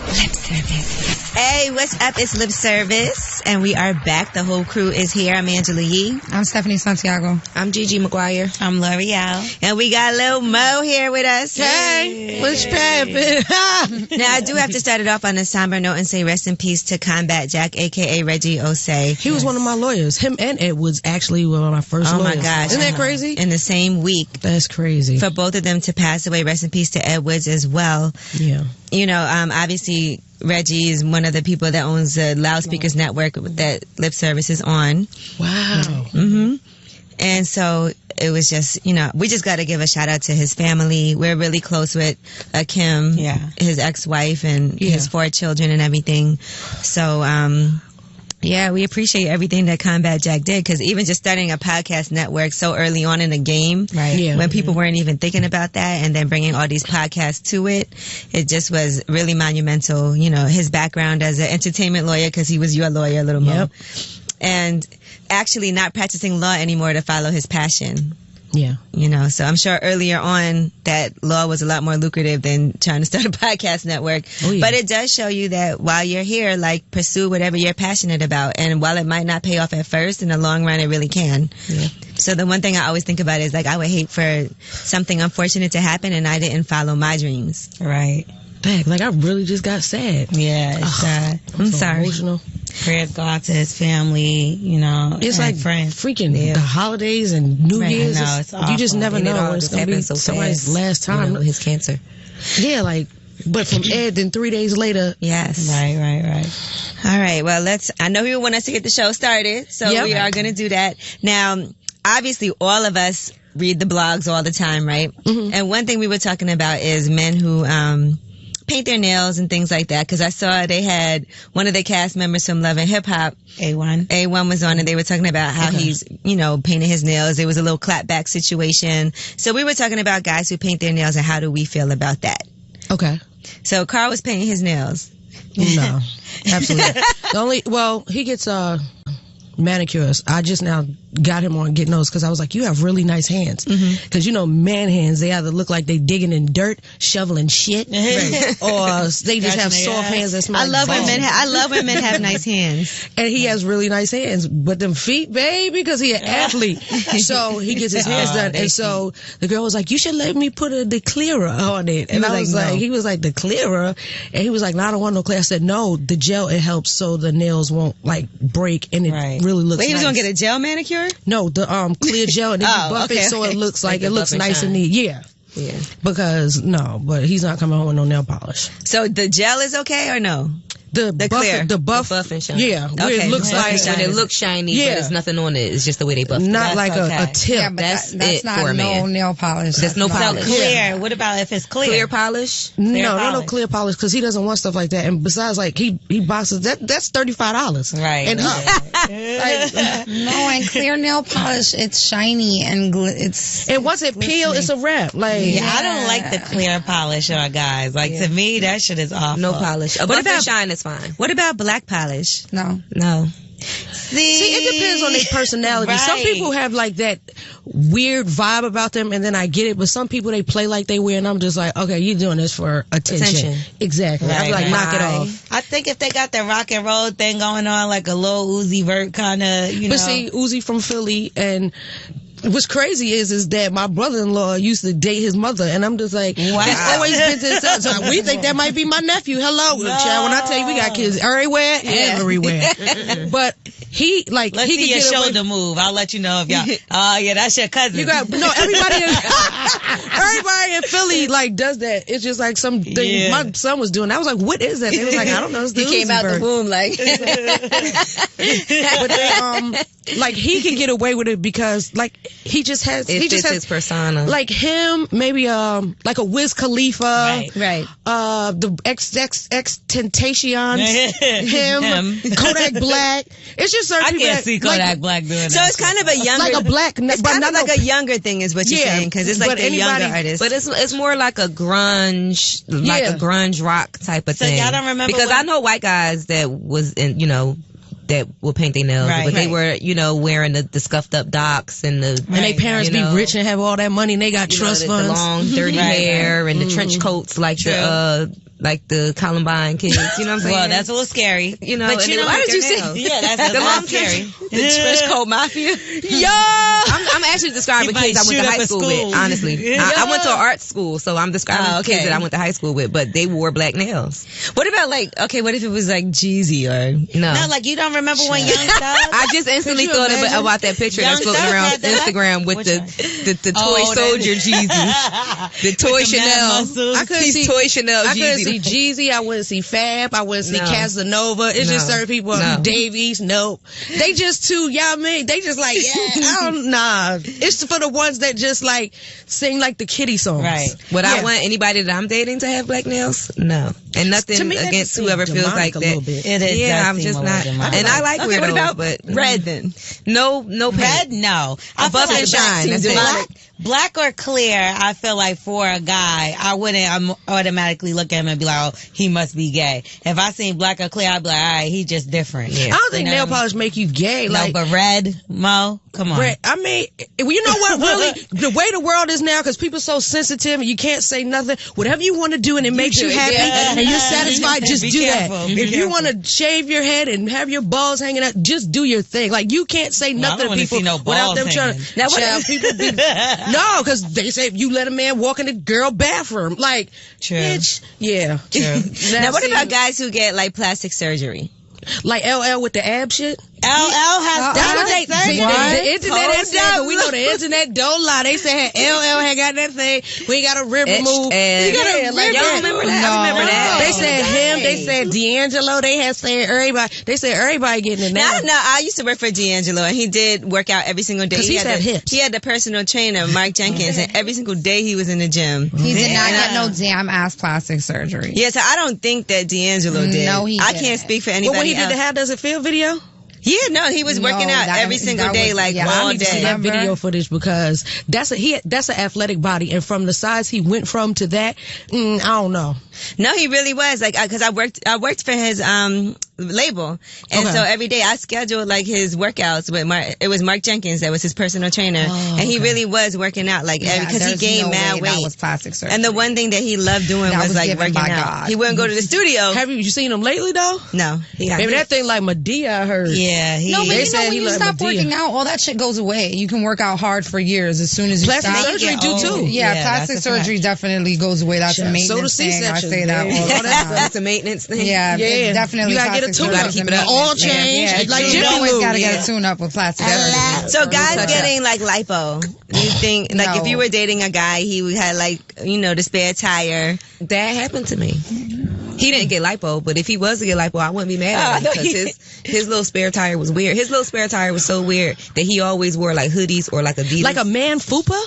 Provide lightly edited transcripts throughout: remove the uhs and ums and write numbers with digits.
Lip Service. Hey, what's up? It's Lip Service, and we are back. The whole crew is here. I'm Angela Yee. I'm Stephanie Santiago. I'm Gigi McGuire. I'm L'Oreal. And we got Lil Mo here with us. Hey, what's poppin'? Now, I do have to start it off on a somber note and say rest in peace to Combat Jack, a.k.a. Reggie Osei. He was one of my lawyers. Him and Edwards actually were one of my first lawyers. Oh, my gosh. Isn't that crazy? In the same week. That's crazy. For both of them to pass away, rest in peace to Edwards as well. Yeah. You know, obviously, Reggie is one of the people that owns the Loudspeakers Network that Lip Service is on. Wow. Mm-hmm. And so it was just, you know, we just got to give a shout out to his family. We're really close with Kim, his ex-wife, and his 4 children and everything. So, yeah, we appreciate everything that Combat Jack did, because even just starting a podcast network so early on in the game, when people weren't even thinking about that, and then bringing all these podcasts to it, it just was really monumental. You know, his background as an entertainment lawyer, because he was your lawyer, Little Mo, and actually not practicing law anymore to follow his passion. Yeah. You know, so I'm sure earlier on that law was a lot more lucrative than trying to start a podcast network. Oh, yeah. But it does show you that while you're here, like, pursue whatever you're passionate about. And while it might not pay off at first, in the long run, it really can. Yeah. So the one thing I always think about is, like, I would hate for something unfortunate to happen and I didn't follow my dreams. Right. Dang, like, I really just got sad. Yeah, it's sad. I'm sorry. Emotional. Prayers go out to his family, you know. It's like friends. Freaking the holidays and New Year's. It's you just never know when it's going to be somebody's last time. You know, his cancer. Yeah, like, but from Ed, then 3 days later. Yes. Right. All right, well, I know you want us to get the show started, so we are going to do that. Now, obviously, all of us read the blogs all the time, right? Mm-hmm. And one thing we were talking about is men who paint their nails and things like that, because I saw they had one of the cast members from Love and Hip Hop, A1 was on, and they were talking about how he's, you know, painting his nails. There was a little clapback situation. So we were talking about guys who paint their nails and how do we feel about that. Okay. So Carl was painting his nails. No, absolutely. He gets manicures. I just now got him on getting those because I was like, you have really nice hands. Because, you know, man hands, they either look like they digging in dirt, shoveling shit, or they just have soft hands that smell I love when men have nice hands. And he has really nice hands. But them feet, baby, because he an athlete. So he gets his hands done. And so the girl was like, you should let me put a declearer on it. And I was like, he was like, declearer? And he was like, no, I don't want no clear. I said, no, the gel, it helps so the nails won't, like, break. And it really looks Wait, he was nice. going to get a gel manicure? No, the clear gel, and then you buff it so it looks like it looks nice and neat. Yeah. Because but he's not coming home with no nail polish. So the gel is okay or no? The buff and shiny. Yeah, where it looks like when it looks shiny, but there's nothing on it. It's just the way they buff it. Not like a tip. Yeah, but that's it not for a man. No nail polish. There's no polish. Clear. What about if it's clear? Clear polish? No clear polish because he doesn't want stuff like that. And besides, like he boxes that's $35. Right. And no, and clear nail polish, it's shiny and it's. And once it peels, it's a wrap. Like I don't like the clear polish on guys. Like to me, that shit is awful. No polish. What about shine is fine. What about black polish? No. See, it depends on their personality. Right. Some people have like that weird vibe about them, and then I get it. But some people, they play like they weird, and I'm just like, okay, you're doing this for attention. Exactly. Right, I'm like, knock it off. I think if they got the rock and roll thing going on, like a Lil Uzi Vert kind of, you know. But see, Uzi from Philly, and what's crazy is that my brother-in-law used to date his mother, and I'm just like, wow. He's always been to his son. So we think that might be my nephew. Hello, child. When I tell you we got kids everywhere. But he like let's he see your shoulder move. I'll let you know if y'all. Oh yeah, that's your cousin. You got everybody in Philly like does that. It's just like something my son was doing. I was like, what is that? They was like, I don't know. It's the he came out the womb like. But they, like he can get away with it because like he just has his persona. Like him, maybe like a Wiz Khalifa, right. The XXXTentacion, him, Kodak Black. It's just certain people. I can't see Kodak Black doing that. So it's kind of a younger, like a black, it's but kind not of like a younger thing, is what you're saying, because it's like the younger artist. But it's more like a grunge, like a grunge rock type of thing. So y'all don't remember because I know white guys that was in, that will paint their nails, but they were, wearing the scuffed up docks and the and their parents be rich and have all that money and they got trust funds, the long dirty hair and the trench coats like the like the Columbine kids. You know what I'm saying? Well, that's a little scary. You know, but you know, why did you say? Yeah, that's a little scary. The trench coat mafia. Yo, I'm actually describing kids I went to high school with. Honestly, I went to an art school, so I'm describing kids that I went to high school with, but they wore black nails. What about what if it was like Jeezy or no? No, like you don't remember when Young Thug? I just instantly thought about that picture that's floating around Instagram with the toy soldier Jeezy, the toy Chanel. I couldn't see toy Chanel. I couldn't see Jeezy. I wouldn't see Fab. I wouldn't see Casanova. It's just certain people. Davies, nope. They just too. Y'all mean they just like It's for the ones that just like sing like the kiddie songs. Right. Would I want anybody that I'm dating to have black nails? No. And nothing against whoever feels like that. It is. Yeah, I'm just not. And I like weirdos. What about but red then? No paint. Red, no. Above and shine. That's it. Black or clear, I feel like for a guy, I wouldn't automatically look at him and be like, oh, he must be gay. If I seen black or clear, I'd be like, all right, he's just different. Yeah. I don't think nail polish make you gay. No, but red, Mo, come on. Red, I mean, you know what, really, the way the world is now, because people are so sensitive and you can't say nothing, whatever you want to do and it makes you happy and you're satisfied, just do that. If you want to shave your head and have your balls hanging out, just do your thing. Like, you can't say nothing to people without them trying to... Now, people be... No, because they say you let a man walk in the girl bathroom. Like, bitch, yeah. True. Now, what about guys who get like plastic surgery? Like LL with the ab shit? LL has that's what they say. The internet has said, but we know the internet don't lie. They said LL had got that thing. We got a rib removed. You got a rib remember that? I remember that. They said him. They said D'Angelo. They had said everybody. They said everybody getting it now. No, I used to work for D'Angelo, and he did work out every single day. Because he had hips. He had the personal trainer, Mark Jenkins, and every single day he was in the gym. He did not get no damn ass plastic surgery. Yeah, so I don't think that D'Angelo did. No, he didn't. I can't speak for anybody But when he did else. the How Does It Feel video? Yeah, no, he was working out every single day, all I need to see day. that video footage because that's an athletic body, and from the size he went from to that, I don't know. No, he really was because I worked for his label, and so every day I scheduled like his workouts with it was Mark Jenkins that was his personal trainer, and he really was working out because he gained mad weight. That was plastic surgery. And the one thing that he loved doing was like working out. God. He wouldn't go to the studio. Have you seen him lately though? No. Maybe that thing like Madea, I heard. Yeah. No, but you know when you stop working out, all that shit goes away. You can work out hard for years as soon as you plastic stop. surgery do too. Yeah, plastic surgery definitely goes away. That's a maintenance thing. I say that all the time. That's a maintenance thing. Yeah, definitely. You gotta get a tune up, keep it up. Oil change, like you always gotta get a tune up with plastic surgery. So guys getting like lipo, you think like if you were dating a guy, he had like the spare tire. That happened to me. He didn't get lipo, but if he was to get lipo, I wouldn't be mad at him because his little spare tire was weird. His little spare tire was so weird that he always wore like hoodies or like Adidas. Like a man fupa?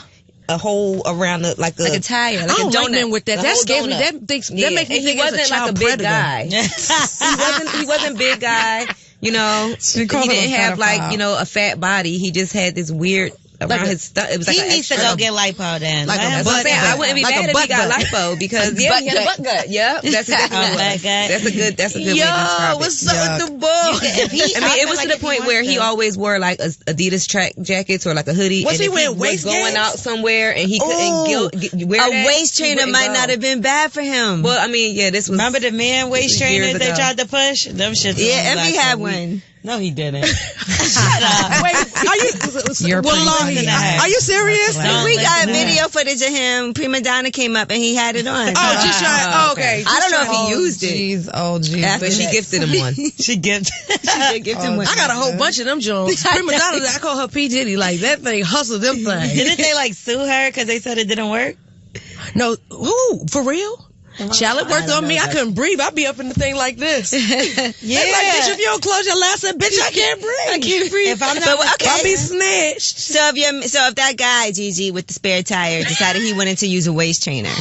A hole around like a tire, like I don't a donut. Like men with that. That scares me. That makes me think he wasn't like a big guy. He wasn't big guy. He didn't have like a fat body. He just had this weird around his stomach. It was like he needs to go get lipo then. Like a butt gut. I wouldn't be mad if he got lipo because he had a butt gut. Yeah, that's a good way to describe it. What's up with the boy? It was to the point where he always wore like Adidas track jackets or like a hoodie. Was he wearing waist going out somewhere and he couldn't wear a waist trainer might not have been bad for him. Well, I mean, this was. Remember the man waist trainers they tried to push? Them shit. Yeah, Envy had one. No, he didn't. Shut up. Wait, are you serious? We got video footage of him. Prima Donna came up and he had it on. Oh, just try. Okay. I don't know if he used it. Jeez. But she gifted him one. She gifted him one. I got a whole bunch of them Jones. Prima Donna, I call her P. Diddy. Like, that thing hustled them things. Didn't they like sue her because they said it didn't work? No. Who? For real? Charlotte worked on me. I couldn't breathe. I'd be up in the thing like this. Yeah. Like, bitch, if you don't close your lips, bitch, I can't breathe. If I'm not, I'll be snatched. So if that guy, Gigi, with the spare tire, decided he wanted to use a waist trainer.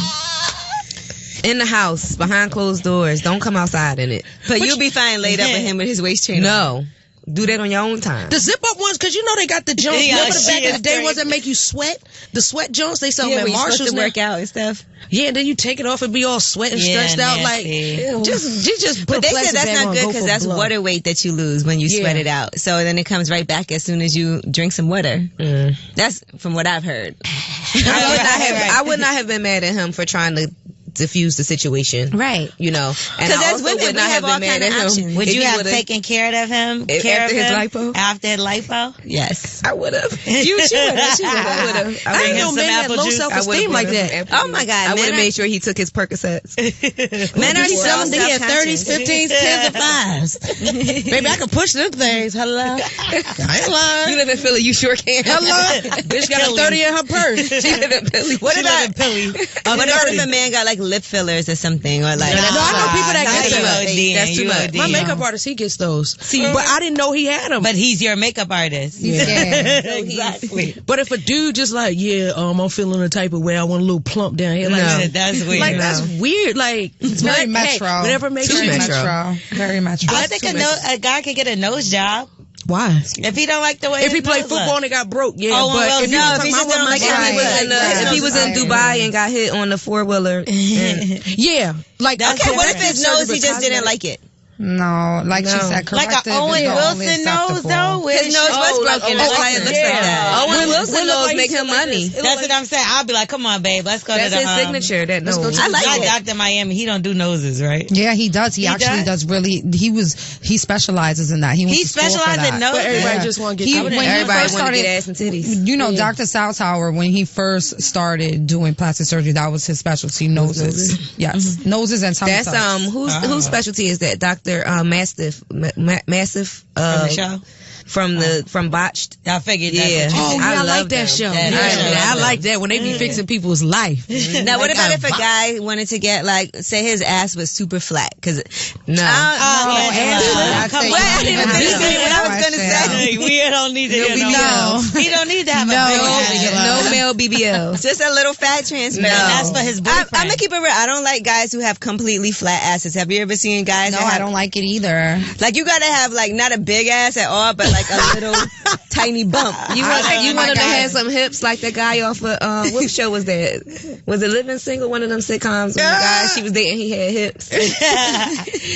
In the house, behind closed doors. Don't come outside in it. But you'll be fine laid up with him with his waist trainer. No. Do that on your own time. The zip up ones, because they got the Jones. Remember the back of the day ones that make you sweat? The sweat Jones, they sell them at Marshalls. To work out and stuff. Yeah, and then you take it off and be all sweat and stretched out. Like, just but they said that's not good because that's water weight that you lose when you sweat it out. So then it comes right back as soon as you drink some water. That's from what I've heard. I would not have been mad at him for trying to diffuse the situation. Right. You know, and because I as also women, would we not have all been mad kind of at him. options. Would if you he have would've- taken care of him? after his lipo? After his lipo? Yes. I would have. You would. I would have. I didn't know men had low self-esteem like that. Oh my God. I would have men made sure he took his Percocets. Men are so Selling he had 30s, self-conscious. 15s, 10s, and 5s. Baby, I can push them things. Hello. I ain't You lying. live in Philly, you sure can. Hello. Bitch got a 30 in her purse. She live in Philly. What about what about 30. if a man got like lip fillers or something, or like? No, I know people that Nah, get you that. OD, That's too you much. OD. My makeup artist, he gets those. But I didn't know he had them. But he's your makeup artist. Yeah. Exactly. But if a dude just like, I'm feeling a type of way, I want a little plump down here. Like, That's weird. like that's weird. Like, It's very metro. whatever makes Too you. metro. Very metro. I think a guy could get a nose job Why? if he don't like the way If he his played nose football look. and it got broke, yeah. Oh, but well, if you no, was if talking he about just don't my like it, guy, he was in the- If he was in Dubai and got hit on the 4-wheeler, yeah, like Okay, what if that's his nose surgery, he just but didn't cosmetic. like it? No, like she No. said, Like corrective a Owen is the only Wilson nose, acceptable. though? His nose was like broken. Owen That's why it looks like that. Owen Wilson Will look nose like make he him look like money. this. That's what I'm saying. I'll be like, come on, babe, let's go That's to the his signature. That nose. I like Not it. Dr. Miami. He don't do noses, right? Yeah, he does. He actually does really. He specializes in that. He went He to school for specializes that. in noses. But everybody Yeah. just want to He- get when covered. he Everybody first want to started- get ass and titties. You know, Dr. Salzhauer, when he first started doing plastic surgery, that was his specialty, noses. Yes, noses and tongue That's tucks. whose specialty is that? Dr. Massive From the show? from Botched. I figured that. Yeah. Oh, yeah, I love like that them. show. That Yeah, show. I like that when they be fixing people's life. Now, what about if a guy wanted to get like, say his ass was super flat? Because No. I Come didn't on. finish saying what I was gonna say. We don't need to hear No. He don't need to have a No. big ass. No male BBL. Just a little fat transplant. And that's for his boyfriend. I'm gonna keep it real. I don't like guys who have completely flat asses. Have you ever seen guys No, that I have, don't like it either. like, you gotta have like not a big ass at all, but like a little tiny bump. You I want like him my to guy. have some hips like that guy off of what show was that? Was it Living Single? One of them sitcoms. When the guy she was dating, he had hips.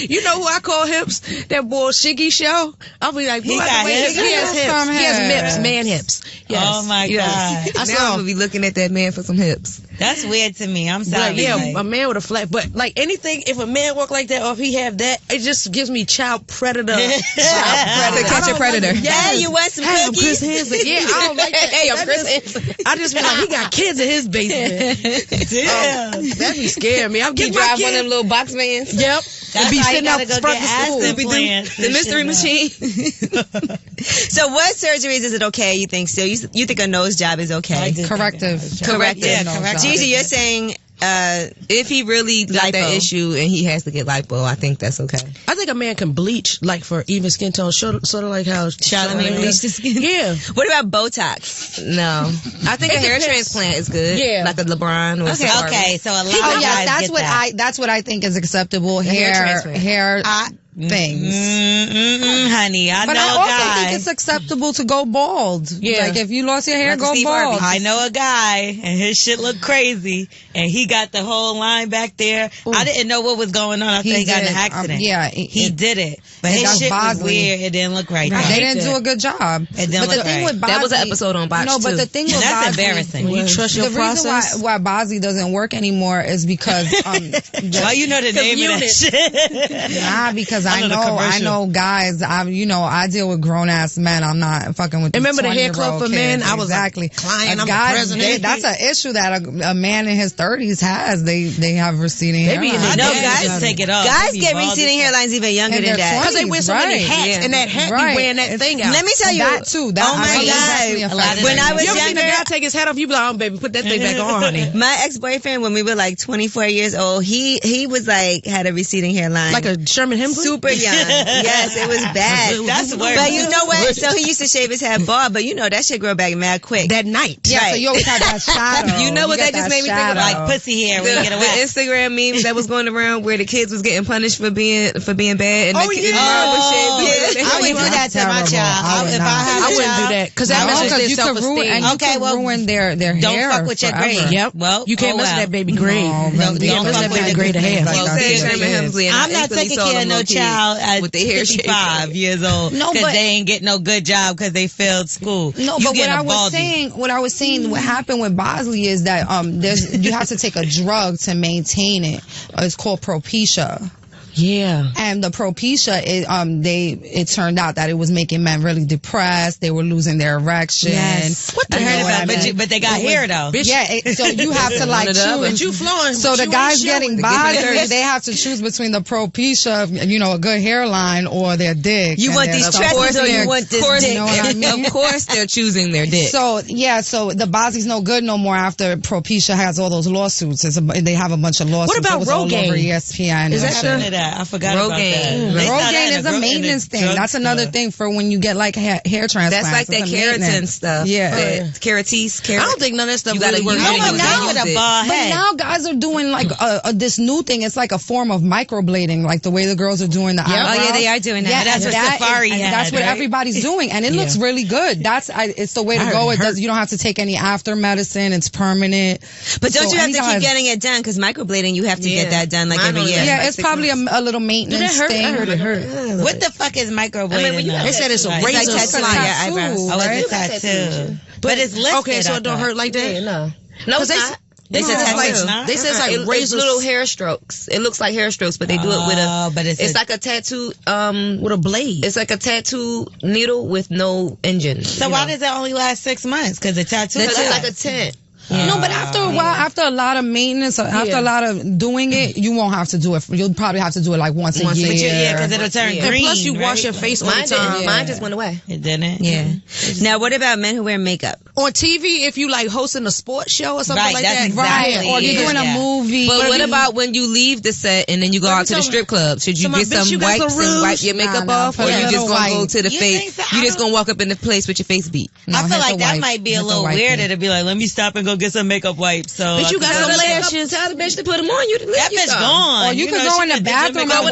You know who I call hips? That boy Shiggy show. I'll be like, boy, got wait, hips? he has hips. From He has him. hips, man hips. Yes. Oh my yes. God. I Now I'm saw. gonna be looking at that man for some hips. That's weird to me. I'm But sorry. yeah, like- a man with a flat, but like anything, if a man walk like that or if he have that, it just gives me child predator. To catch a predator. Yeah, you want some Hey, I'm Chris cookies? Hansen. Yeah, I don't like that. Hey, I'm That Chris just- Hansen. I just be like, he got kids in his basement. Damn. That be scaring me. I'm He getting my drive one of them kids. little box vans. Yep. That's And be why you sitting out gotta go front get of ass school. implants. The mystery machine. So what surgeries is it okay, you think? Still, you think a nose job is okay? Corrective. Corrective. Yeah, No corrective. job. Gigi, you're saying If he really got that Lipo. issue and he has to get lipo, I think that's okay. I think a man can bleach like for even skin tone, sort of like how Charlamagne bleached his skin? Yeah. What about Botox? No, I think a hair depends. transplant is good. Yeah. like a LeBron or Safari. Okay, so a lot of Oh guys yes, that's get what that. that's what I think is acceptable. hair Hair transplant. things. Honey, I But know I a also guy. think it's acceptable to go bald. Yeah. Like if you lost your hair, Like go Steve bald. Harvey. I know a guy, and his shit looked crazy, and he got the whole line back there. I didn't know what was going on. I thought he got in an did. accident. Yeah, he did it, but and his that's shit was Bosley. weird. It didn't look right. They didn't do a good job. It didn't But the look thing right. with Bosley, That was an episode on Botched, No, but too. the thing with That's Bosley, embarrassing. When you trust your the reason process. why Bosley doesn't work anymore is because Why you know the name of that shit? nah, because I know the know commercial. guys. I deal with grown ass men. I'm not fucking with. Remember the these hair club 20-year-old for men? kids. I was like, exactly client, I'm the guys, president. that's an issue that a man in his 30s has. They have receding They be in hairlines. their No, Guys guys, just take it off. guys They be get bald receding as fuck. hairlines even younger In than their that. Because they wear so many Right. hats, Yeah. and that hat Right. be wearing that thing out. Let me tell you. That too. That oh I my think is definitely God. a lot of factor. When I was You ever seen a younger, guy take his hat off? You be like, oh, baby, put that thing back on, honey. my ex-boyfriend, when we were like 24 years old, he was like, had a receding hairline. Like a Sherman Hemsley? super young. Yes, it was bad. That's worse. But you know what? So he used to shave his head bald, but you know that shit grow back mad quick. That night. Yeah, so Right. you always have that shadow. You know what get that just made me think of? Like pussy hair when you get The a wax. Instagram memes that was going around where the kids was getting punished for being bad, and Oh, the kids yeah. was shaved. I would do that to my Terrible. child. I would If not. I had I a wouldn't child, do that because that No, messes because their you could ruin self-esteem. and you Okay, could well, ruin their don't hair fuck with your forever. grade. Yep. Well, You can't mess with that baby grade. No, Don't You can't mess fuck with with that the baby grade of hair. Like Well, that said to Sherman your kids. Hemsley, and I'm I not instantly taking saw care of them no little kids child at with their hair 55 years old because they ain't get no good job because they failed school. No, but what I was saying, what happened with Bosley is that you have to take a drug to maintain it. It's called Propecia. Yeah. And the Propecia, it turned out that it was making men really depressed. They were losing their erection. Yes. What the hell? But they got hair though. Yeah. So you have to like choose. You flowing. So the guys getting bothered, they have to choose between the Propecia, a good hairline, or their dick. You want these tresses or you want this dick? You know what I mean? Of course they're choosing their dick. So the Bosley's no good no more after Propecia has all those lawsuits. They have a bunch of lawsuits. What about Rogaine? All over ESPN. Is that I forgot about that. Rogaine is a maintenance thing. That's another thing for when you get like hair transplants. That's like that keratin stuff. Yeah. Keratis. I don't think none of that stuff really works. But now guys are doing like this new thing. It's like a form of microblading, like the way the girls are doing the eyebrows. Oh yeah, they are doing that. Yeah, that's what Safari had. That's what everybody's doing, and it looks really good. It's the way to go. You don't have to take any after medicine. It's permanent. But don't you have to keep getting it done? Because microblading, you have to get that done like every year. Yeah, it's probably a little maintenance thing. I heard it hurt. What the fuck is microblading? They said it's a razor like eyebrows. Oh, it's a tattoo. But it's lifted. Okay, so it don't hurt like that? No, it's not. They said it's like razor little hair strokes. It looks like hair strokes, but they do it with it's like a tattoo with a blade. It's like a tattoo needle with no engine. So why does it only last 6 months? Because the tattoo is like a tent. No, but after a while, after a lot of maintenance, after a lot of doing it, you won't have to do it. You'll probably have to do it like once a year. Yeah, because it'll turn green. And plus, you wash your face all the time. Mine just went away. It didn't? Yeah. Now, what about men who wear makeup? On TV, if you like hosting a sports show or something like that. Exactly or you're doing a movie. But what about when you leave the set and then you go out to the strip club? Should you get some wipes and wipe your makeup off? Or you just gonna go to the face? You just gonna walk up in the place with your face beat? I feel like that might be a little weirder to be like, let me stop and go get some makeup wipes. So but you got some lashes. Tell the bitch to put them on. That bitch gone. Or you can go in the bathroom and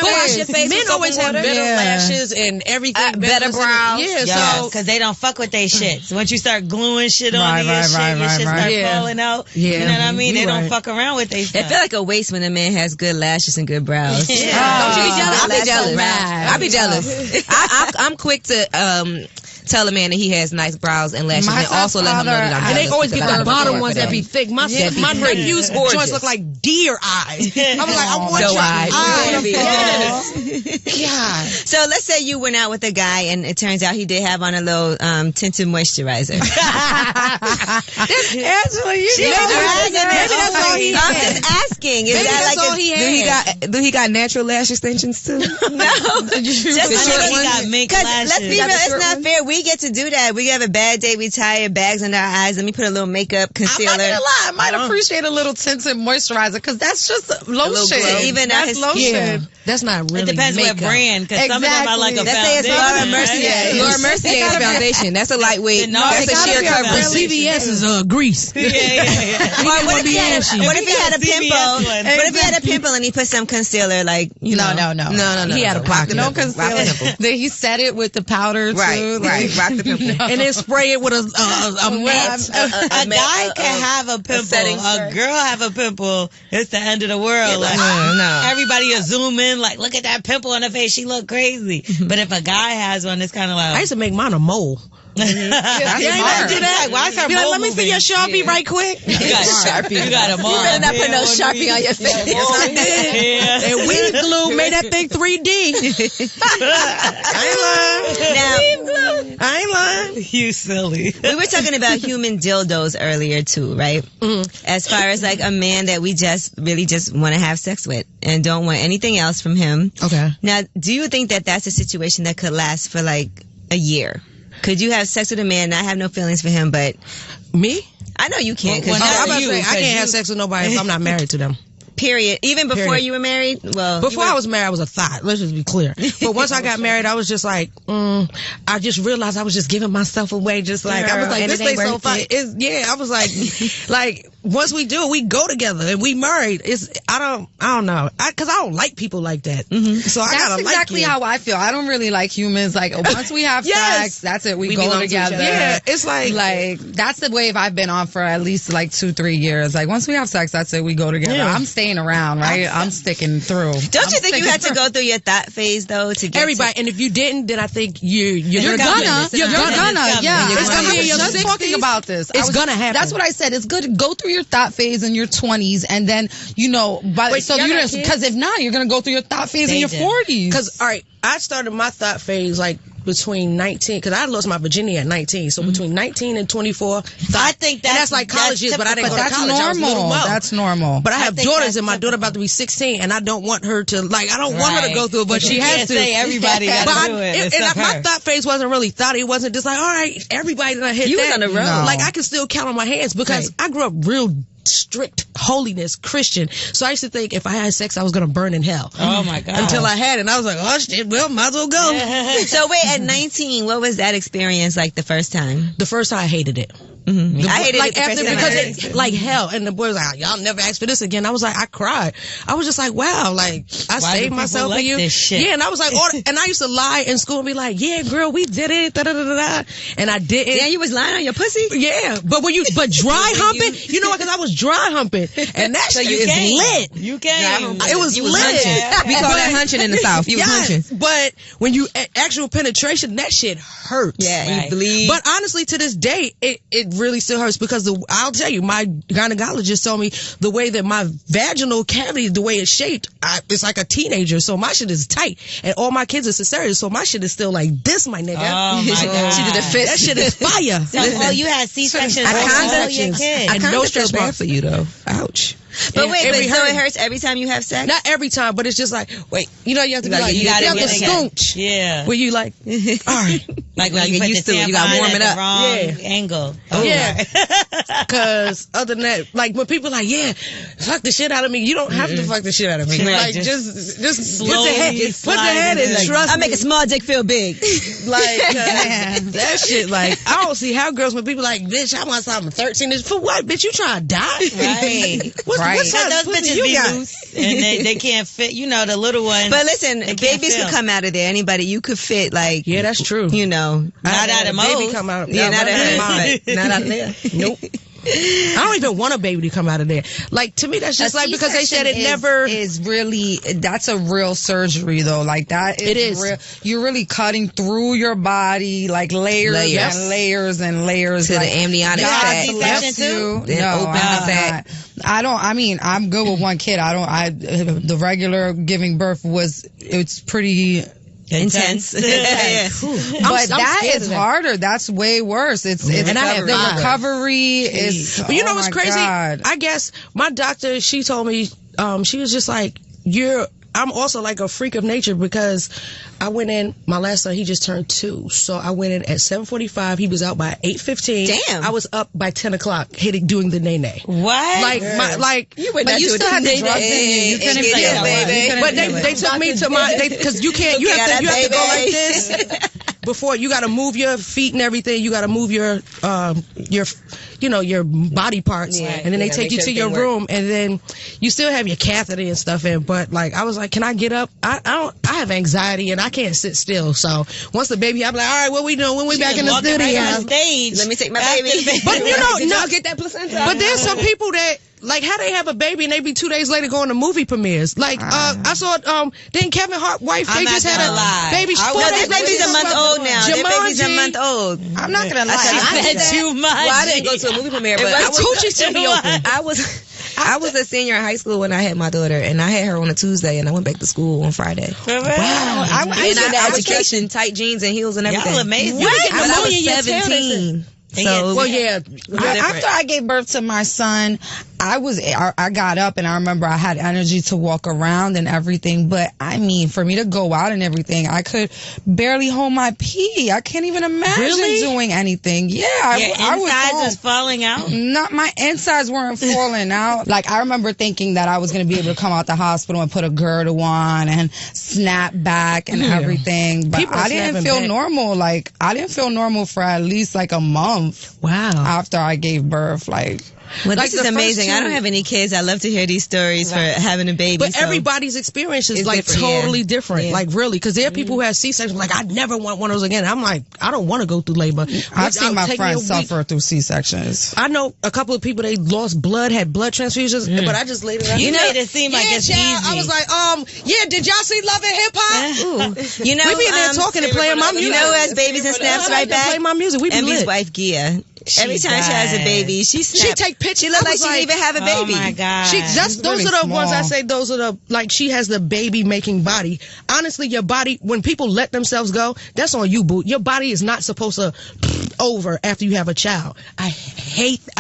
wash your face. Men always have better lashes and everything. Better brows. Yeah, because they don't fuck with their shit. So once you start gluing shit on your shit start falling out. You know what I mean? They don't fuck around with their stuff. It feel like a waste when a man has good lashes and good brows. Don't you be jealous? I'll be jealous. I'm quick to tell a man that he has nice brows and lashes, and also let him know that I'm jealous. And they always get the bottom ones that be thick. My nephew's joints look like deer eyes. I was like, I want your eyes. God. So let's say you went out with a guy, and it turns out he did have on a little tinted moisturizer. Angela, you that's all he had. I'm just asking. Is that like all he had? Do he got natural lash extensions too? No. Just he got mink lashes. Let's be real, it's not fair. We get to do that. We have a bad day, we tie bags under our eyes, let me put a little makeup, concealer. I'm not gonna lie, I might appreciate a little tinted moisturizer because that's just lotion. Even that's lotion. Yeah. That's not really It depends makeup. what brand, because some of them are like a Let's say it's Laura Mercier. Laura Mercier's foundation. That's a lightweight. That's a sheer coverage. CVS is grease. What if he had a pimple? What if he had a pimple and he put some concealer, like, you know? No. He had a pocket. No concealer. Then he set it with the powder too. Right. Rock the pimple. And then spray it with a matte. A guy can have a pimple. A girl have a pimple. It's the end of the world. Like, everybody will zoom in, like, look at that pimple on her face. She look crazy. But if a guy has one, it's kind of like... I used to make mine a mole. That's smart. Do that. Why is her mole let me see your Sharpie right quick. You got Sharpie. You got a mole. You better not put no Sharpie on your face. Yes, I did. And weed glue made that thing 3D. I ain't lying. You silly. We were talking about human dildos earlier too, right? As far as like a man that we really just want to have sex with and don't want anything else from him. Okay. Now, do you think that that's a situation that could last for like a year? Could you have sex with a man, not have no feelings for him, but... Me? I know you can't. I'm about to say, I can't have sex with nobody if I'm not married to them. Period. Even before you were married? Well, before I was married, I was a thought. Let's just be clear. But once I got married, I was just like, I just realized I was just giving myself away. Just like, I was like, this ain't so fun. I was like once we do it, we go together and we married. I don't know. Because I don't like people like that. Mm-hmm. So I gotta like you. That's exactly how I feel. I don't really like humans. Like, once we have sex, that's it. We go together. Yeah, it's like that's the wave I've been on for at least like 2-3 years. Like, once we have sex, that's it. We go together. Yeah. I'm staying around, right? I'm sticking through. Don't you think you had to go through your thought phase though to get everybody? And if you didn't, then I think you're gonna. Yeah, it's gonna be in your just 60s. Talking about this. It's gonna happen. That's what I said. It's good to go through your thought phase in your 20s, and then because if not, you're gonna go through your thought phase in your 40s. Because all right, I started my thought phase like between 19, because I lost my virginity at 19. So between 19 and 24, I think that's like college years, but I didn't go to college. Normal. That's normal. But I have daughters, and my daughter about to be 16, and I don't want her to I don't want her to go through it, but she has to. Say everybody got to do it. And my thought phase wasn't really thought. It wasn't just like, all right, everybody that I hit you that. was on the road. No. Like, I can still count on my hands because I grew up real strict holiness Christian. So I used to think if I had sex, I was going to burn in hell. Oh my God. Until I had it. And I was like, oh shit, well, might as well go. So wait, at 19, what was that experience like the first time? The first time I hated it. Mm-hmm. I hated it after because it's like hell, and the boy was like, "Y'all never asked for this again." I was like, I cried. I was just like, "Wow!" Like I saved myself for you. Yeah, and I was like, and I used to lie in school and be like, "Yeah, girl, we did it," and I didn't. Yeah, you was lying on your pussy. Yeah, but dry humping, you know what? Because I was dry humping, and that shit is lit. You came. It was lit. We call that hunching in the South. You was hunching. But when you actual penetration, that shit hurts. Yeah, you bleed. But honestly, to this day, it really still hurts because I'll tell you, my gynecologist told me the way that my vaginal cavity, the way it's shaped, it's like a teenager. So my shit is tight, and all my kids are cesarean. So my shit is still like this, my nigga. Oh my God. She did a fist. That shit is fire. So, you had C-sections. I kind of feel bad for you though. Ouch. But wait, so it hurts every time you have sex? Not every time, but it's just like, wait, you have to be like, you have to scooch. Yeah. Where you like, all right. Like when you used to it, you got warm it up. Wrong angle. Oh, yeah. Because other than that, like when people are like, yeah, fuck the shit out of me, you don't have to fuck the shit out of me. Like just put the head in. Trust me. I make a small dick feel big. Like that shit. Like I don't see how girls when people like, bitch, I want something 13 inches for what? Bitch, you trying to die? Right. What those bitches be loose and they can't fit. The little ones. But listen, babies could come out of there. Anybody, you could fit like. Yeah, that's true. Not out of most. Baby come out. Yeah, not out of not out of there. Nope. I don't even want a baby to come out of there. Like, to me, that's just like, because they said it never is really, that's a real surgery though. Like that is, it is real. You're really cutting through your body, like layers and layers and layers to like, the amniotic sac. I'm good with one kid. The regular giving birth it's pretty intense. But that is harder. That's way worse. It's and I have the recovery is. But you know what's crazy? God. I guess my doctor, she told me, she was just like, I'm also like a freak of nature because I went in, my last son, he just turned 2. So I went in at 7:45. He was out by 8:15. Damn. I was up by 10 o'clock doing the nay-nay. What? But you still had the drugs in you. You couldn't baby. But they took me to because you have to go like this. Before you got to move your feet and everything, you got to move your body parts, and then they take you to your room, and then you still have your catheter and stuff in. But like, I was like, can I get up? I have anxiety and I can't sit still. So once the baby, I'm like, all right, what we doing when we back in the studio? Let me take my baby. But no, get that placenta. But there's some people that. Like, how they have a baby and they be 2 days later going to movie premieres. Like, I saw, then Kevin Hart's wife, they just had a baby. This baby's a month old now. This baby's a month old. I'm not going to lie. I said too much. Well, I didn't go to a movie premiere, but Coochie still be open. I was a senior in high school when I had my daughter, and I had her on a Tuesday, and I went back to school on Friday. Wow. I education, tight jeans and heels and everything. Y'all amazing. But I was 17. So, after I gave birth to my son, I got up and I remember I had energy to walk around and everything. But I mean, for me to go out and everything, I could barely hold my pee. I can't even imagine doing anything. Yeah, I was falling out. Not my insides weren't falling out. Like, I remember thinking that I was going to be able to come out the hospital and put a girdle on and snap back and everything. But I didn't feel normal. Like, I didn't feel normal for at least like a month. Wow. After I gave birth, like. Well, this is amazing. I don't have any kids. I love to hear these stories for having a baby. But everybody's experience is like totally different. Like really, because there are people who have C-sections like, I never want one of those again. I'm like, I don't want to go through labor. I've seen my friends suffer through C-sections. I know a couple of people, they lost blood, had blood transfusions, but I just laid it out. You made it seem like it's easy. I was like, did y'all see Love and Hip Hop? You know, we be in there talking and playing my music. You know who has babies and snaps right back? Play my music. We be Emmy's lit. wife, Gia. Every time she has a baby, she take pictures. She look like she didn't even have a baby. Oh my God. Those are the ones I say, those are the, like, she has the baby making body. Honestly, your body, when people let themselves go, that's on you, boo. Your body is not supposed to over after you have a child. I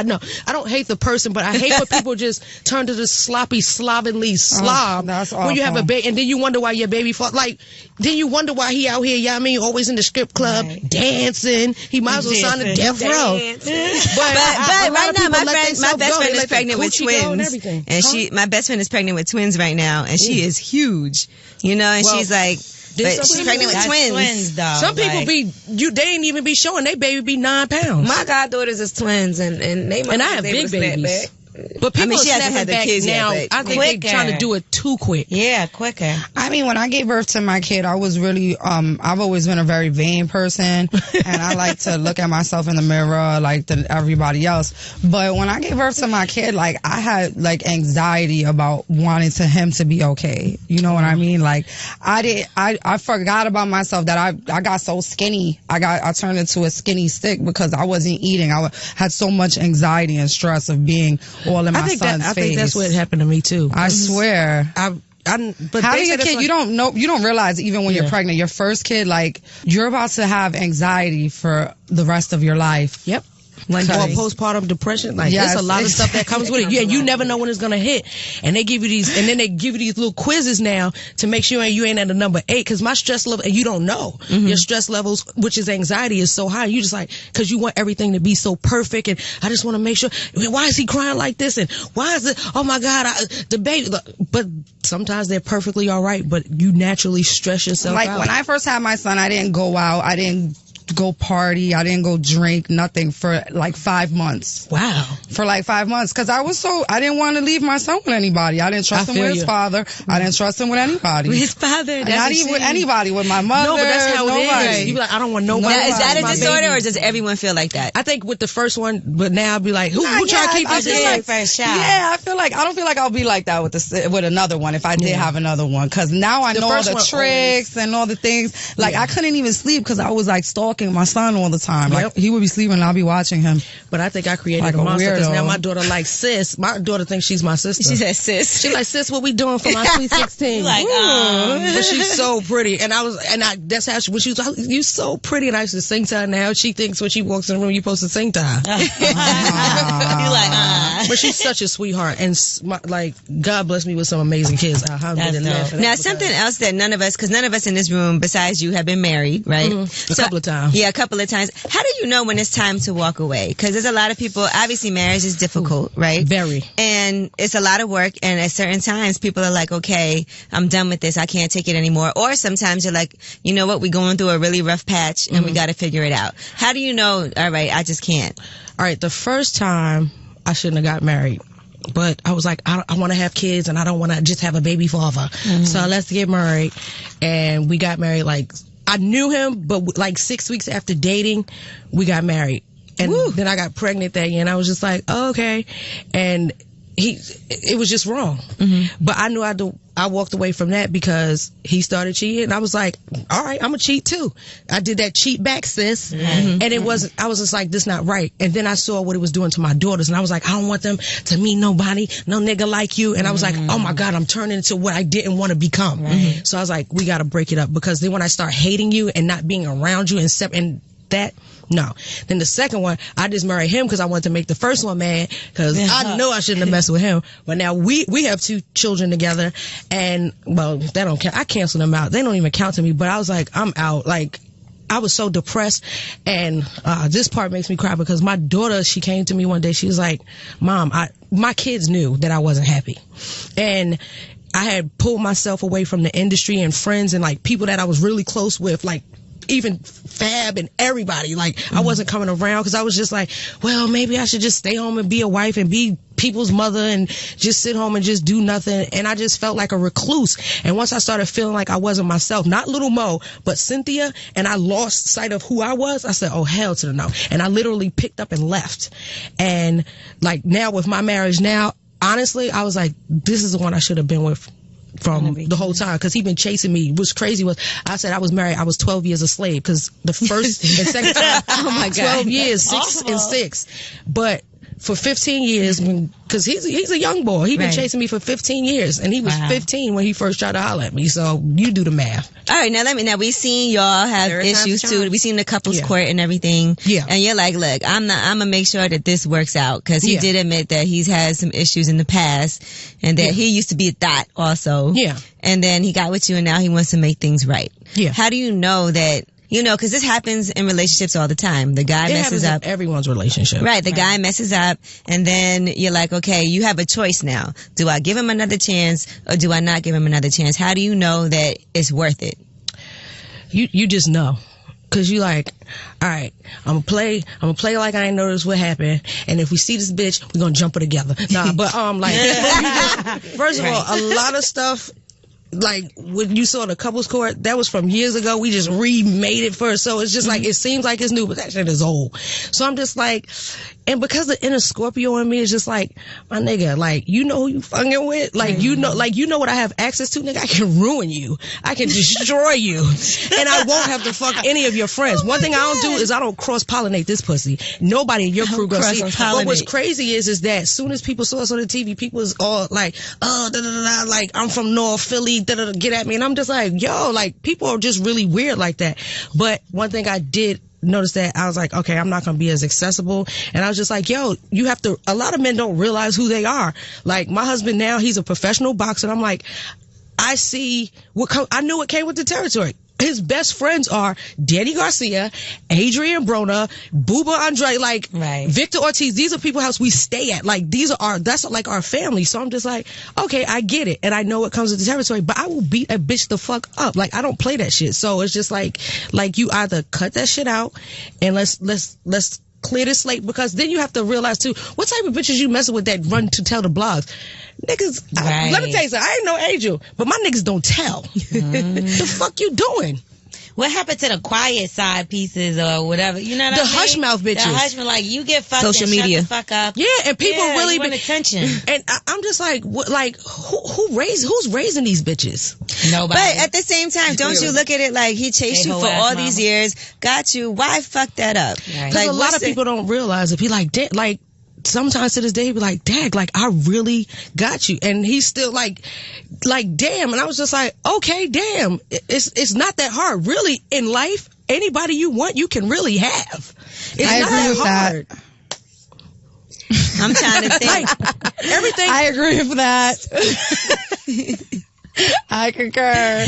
don't hate the person, but I hate when people just turn to the sloppy, slovenly slob when you have a baby, and then you wonder why your baby fought. Like, then you wonder why he out here, you know what I mean, always in the strip club, dancing. He might as well sign a death row. But right now, my best friend is pregnant with twins, and my best friend is pregnant with twins right now, and she is huge, you know, and she's like. But she's pregnant with twins. Some people they ain't even be showing their baby be 9 pounds. My goddaughters is twins, and I have big babies. But people she hasn't had the kids now. Yet, I think they're trying to do it too quick. Yeah, quicker. I mean, when I gave birth to my kid, I was really, I've always been a very vain person, and I like to look at myself in the mirror like everybody else. But when I gave birth to my kid, like, I had like anxiety about wanting him to be okay. You know what I mean? Like, I forgot about myself that I got so skinny. I turned into a skinny stick because I wasn't eating. I had so much anxiety and stress of being all in my son's face. I think that's what happened to me too. I swear. But having a kid, you don't realize even when you're pregnant, your first kid, like, you're about to have anxiety for the rest of your life. Yep. Or postpartum depression, like, there's a lot of stuff that comes with it. Yeah, you never know when it's gonna hit, and they give you these, and then they give you these little quizzes now to make sure you ain't at a number 8. Because my stress level, and you don't know your stress levels, which is anxiety, is so high. You just like, because you want everything to be so perfect, and I just want to make sure. Why is he crying like this? And why is it? Oh my God, the baby. But sometimes they're perfectly all right, but you naturally stress yourself out. Like when I first had my son, I didn't go out. I didn't go party. I didn't go drink, nothing for like 5 months. Wow. For like 5 months. Because I didn't want to leave my son with anybody. I didn't trust him with his father. I didn't trust him with anybody. With his father? Not even with anybody, with my mother. No, but that's how it is. You be like, I don't want nobody. Now, is that a disorder, or does everyone feel like that? I think with the first one, but now I'll be like, who try to keep this like first child? Yeah, I don't feel like I'll be like that with another one if I did have another one. Because now I know all the tricks and all the things. Like, I couldn't even sleep because I was like stalking my son all the time. Like, he would be sleeping and I'll be watching him. But I think I created like a monster because now my daughter likes sis. My daughter thinks she's my sister. She says sis. She like, sis, what we doing for my sweet 16? Like, but she's so pretty. And that's how when she was like, you so pretty. And I used to sing to her. Now she thinks when she walks in the room, you're supposed to sing to her. You're like, But she's such a sweetheart. And like, God bless me with some amazing kids. Now, something else that none of us in this room besides you have been married, right? A couple of times. Yeah, a couple of times. How do you know when it's time to walk away? Because there's a lot of people, obviously marriage is difficult, right? Very. And it's a lot of work, and at certain times people are like, okay, I'm done with this, I can't take it anymore. Or sometimes you're like, you know what, we're going through a really rough patch and we got to figure it out. How do you know, all right, I just can't? All right, the first time I shouldn't have got married. But I was like, I want to have kids and I don't want to just have a baby father. So let's get married. And we got married like, I knew him, but like 6 weeks after dating, we got married. And then I got pregnant that year and I was just like, oh, okay. And it was just wrong. But I knew I walked away from that because he started cheating. And I was like, all right, I'm going to cheat too. I did that cheat back, sis. And I was just like, this not right. And then I saw what it was doing to my daughters. And I was like, I don't want them to meet nobody, no nigga like you. And I was like, oh my God, I'm turning into what I didn't want to become. So I was like, we got to break it up because then when I start hating you and not being around you and that, no. Then the second one, I just married him because I wanted to make the first one mad because I knew I shouldn't have messed with him. But now we have 2 children together and, well, that don't count. I canceled them out. They don't even count to me. But I was like, I'm out. Like, I was so depressed. And this part makes me cry because my daughter, she came to me one day. She was like, Mom, my kids knew that I wasn't happy. And I had pulled myself away from the industry and friends and like people that I was really close with, like even Fab and everybody. Like, I wasn't coming around because I was just like, well, maybe I should just stay home and be a wife and be people's mother and just sit home and just do nothing. And I just felt like a recluse. And once I started feeling like I wasn't myself, not Little Mo, but Cynthia, and I lost sight of who I was, I said, oh, hell to the no. And I literally picked up and left. And like now with my marriage now, honestly, I was like, this is the one I should have been with from the whole time, because he been chasing me. What's crazy was I said I was married, I was 12 years a slave, because the first and second time, oh my God, 12 years, 6 and 6. But for 15 years, because he's a young boy. He been chasing me for 15 years, and he was 15 when he first tried to holler at me. So you do the math. All right, now we seen y'all have issues too. We seen the couples court and everything. Yeah. And you're like, look, I'm gonna make sure that this works out, because he did admit that he's had some issues in the past, and that he used to be a thot also. Yeah. And then he got with you, and now he wants to make things right. Yeah. How do you know that? You know, because this happens in relationships all the time. The guy messes up. In everyone's relationship. Right. The guy messes up, and then you're like, okay, you have a choice now. Do I give him another chance, or do I not give him another chance? How do you know that it's worth it? You just know. Cause you like, all right, I'm gonna play like I ain't noticed what happened, and if we see this bitch, we're gonna jump her together. Nah, but like, first of all, a lot of stuff, like when you saw the couples court, that was from years ago. We just remade it for, so it's just like, it seems like it's new, but that shit is old. So I'm just like, and because the inner Scorpio in me is just like, my nigga, like, you know who you fucking with? Like, you know what I have access to, nigga? I can ruin you. I can destroy you. And I won't have to fuck any of your friends. One thing I don't do is I don't cross-pollinate this pussy. Nobody in your crew gonna see it. But what's crazy is that as soon as people saw us on the TV, people was all like, oh, da-da-da-da, like, I'm from North Philly, da-da-da, get at me. And I'm just like, yo, like, people are just really weird like that. But one thing I did notice that I was like, okay, I'm not gonna be as accessible. And I was just like, yo, you have to, a lot of men don't realize who they are. Like my husband now, he's a professional boxer. And I'm like, I see I knew what came with the territory. His best friends are Danny Garcia, Adrian Broner, Bubba Andre, like Victor Ortiz. These are people house we stay at. Like that's like our family. So I'm just like, okay, I get it. And I know what comes with the territory, but I will beat a bitch the fuck up. Like I don't play that shit. So it's just like you either cut that shit out and let's clear the slate, because then you have to realize too, what type of bitches you messing with that run to tell the blogs. Niggas, let me tell you something, I ain't no angel, but my niggas don't tell. The fuck you doing? What happened to the quiet side pieces or whatever? You know what I mean? The hush mouth bitches. The hush mouth, like, you get fucked social media. Shut the fuck up. Yeah, and people really want attention. And I'm just like, what, like, who's raising these bitches? Nobody. But at the same time, don't you look at it like he chased you for all these years, got you, why fuck that up? Because like, a lot of people don't realize if he like sometimes to this day, he be like, Dag, like, I really got you. And he's still like, damn. And I was just like, okay, damn. It's not that hard. Really, in life, anybody you want, you can really have. It's not that hard. I'm trying to think. Like, everything. I agree with that. I concur.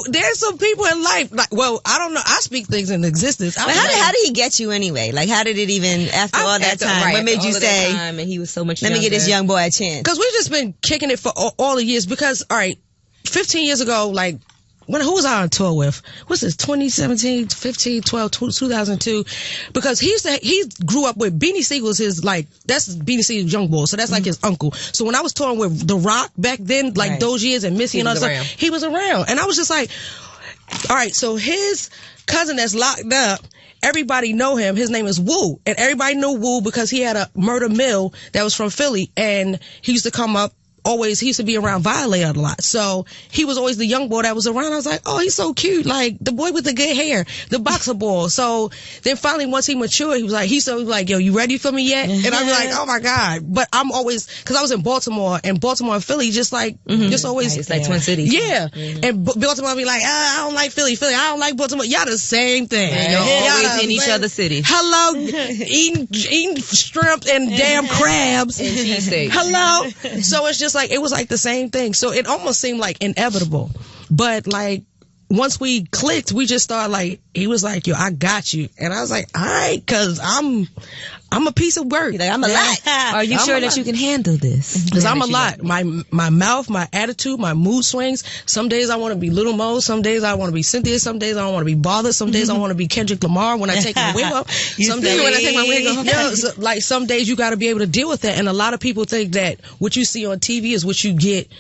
There's some people in life, like, well, I don't know. I speak things in existence. But how did he get you anyway? Like, how did it even, after all that time, what made you say, and he was so much let me get this young boy a chance? Because we've just been kicking it for all the years. Because, all right, 15 years ago, like, who was I on tour with? What's this, 2017, 15, 12, 2002? Because he grew up with Beanie Siegel's that's Beanie Siegel's young boy, so that's like his uncle. So when I was touring with The Rock back then, like those years, and Missy and other stuff, he was around. And I was just like, all right, so his cousin that's locked up, everybody know him. His name is Woo. And everybody knew Woo because he had a murder mill that was from Philly, and he used to come up. He used to be around Violator a lot. So he was always the young boy that was around. I was like, oh, he's so cute. Like the boy with the good hair, the boxer boy. So then finally, once he matured, he was like, yo, you ready for me yet? And I'm like, oh my God. But I'm always, cause I was in Baltimore, and and Philly just like, just always. It's like Twin Cities. Yeah. And Baltimore be like, I don't like Philly. I don't like Baltimore. Y'all the same thing. Y'all always in each other's city. Hello. eating shrimp and damn crabs. And cheesesteaks. Hello. So it's just like, it was like the same thing. So it almost seemed like inevitable. But like, once we clicked, we just started like, he was like, yo, I got you. And I was like, all right, cause I'm a piece of work. Like, I'm a lot. Are you sure that you can handle this? Cause I'm a lot. My mouth, my attitude, my mood swings. Some days I want to be Little Mo. Some days I want to be Cynthia. Some days I don't want to be bothered. Some days I want to be Kendrick Lamar when I take my wig off. Some days when I take my wig off. Like some days you got to be able to deal with that. And a lot of people think that what you see on TV is what you get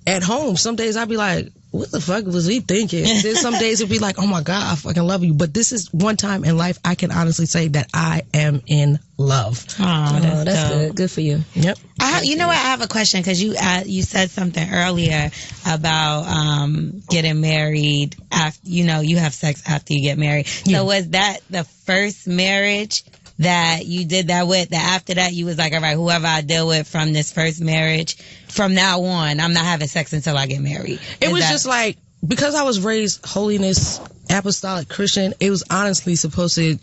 at home. Some days I'll be like, what the fuck was he thinking? Then some days it'll be like, oh my God, I fucking love you. But this is one time in life I can honestly say that I am in love. Oh, that's good. Good for you. Yep. You know what? I have a question because you said something earlier about getting married after, you have sex after you get married. Yeah. So was that the first marriage that you did that with, that after that you was like, all right, whoever I deal with from this first marriage, from now on, I'm not having sex until I get married? It was just like, because I was raised holiness, apostolic Christian, it was honestly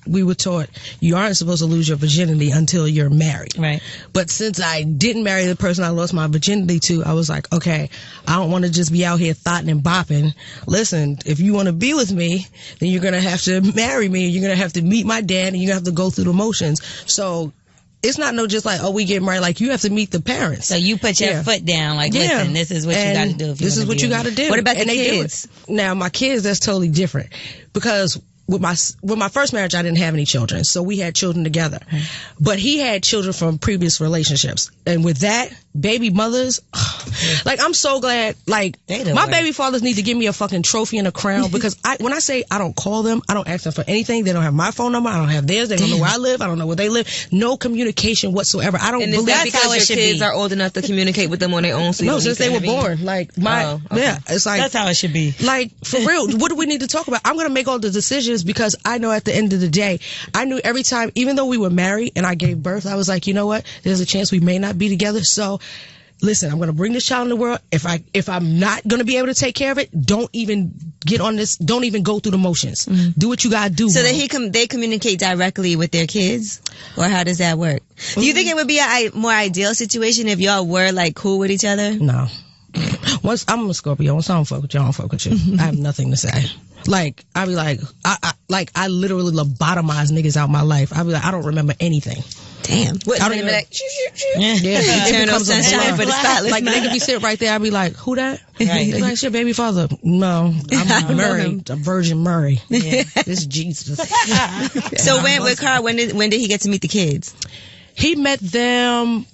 we were taught you aren't supposed to lose your virginity until you're married. Right. But since I didn't marry the person I lost my virginity to, I was like, okay, I don't want to just be out here thotting and bopping. Listen, if you want to be with me, then you're going to have to marry me. You're going to have to meet my dad and you're going to have to go through the motions. So it's not just like, oh, we get married. Like, you have to meet the parents. So you put your foot down, like, listen, this is what you got to do. This is what you got to do. What about the kids? Now, my kids, that's totally different. Because with my first marriage, I didn't have any children. So we had children together. But he had children from previous relationships. And with that, baby mothers, like, I'm so glad, like, my baby fathers need to give me a fucking trophy and a crown, because when I say I don't call them, I don't ask them for anything. They don't have my phone number. I don't have theirs. They don't know where I live. I don't know where they live. No communication whatsoever. I don't believe that's because your kids are old enough to communicate with them on their own. So no, since they were born. Like, it's like, that's how it should be. Like, for real, what do we need to talk about? I'm going to make all the decisions because I know at the end of the day, I knew every time, even though we were married and I gave birth, I was like, you know what? There's a chance we may not be together. So, listen, I'm going to bring this child in the world. If I'm not going to be able to take care of it, don't even get on this. Don't even go through the motions. Do what you got to do. So they communicate directly with their kids? Or how does that work? Do you think it would be a more ideal situation if y'all were, like, cool with each other? No. Once I'm a Scorpio, once I don't fuck with you, I don't fuck with you. I have nothing to say. Like, I be like, I literally lobotomize niggas out my life. I be like, I don't remember anything. Damn. What, I don't even like, yeah, Eternal sunshine for the spotless like, they could be sitting right there. I'd be like, who that? Right. Like, it's your baby father. No, I'm Murray, the Virgin Murray. Yeah. This is Jesus. So with Carl, when did he get to meet the kids? He met them,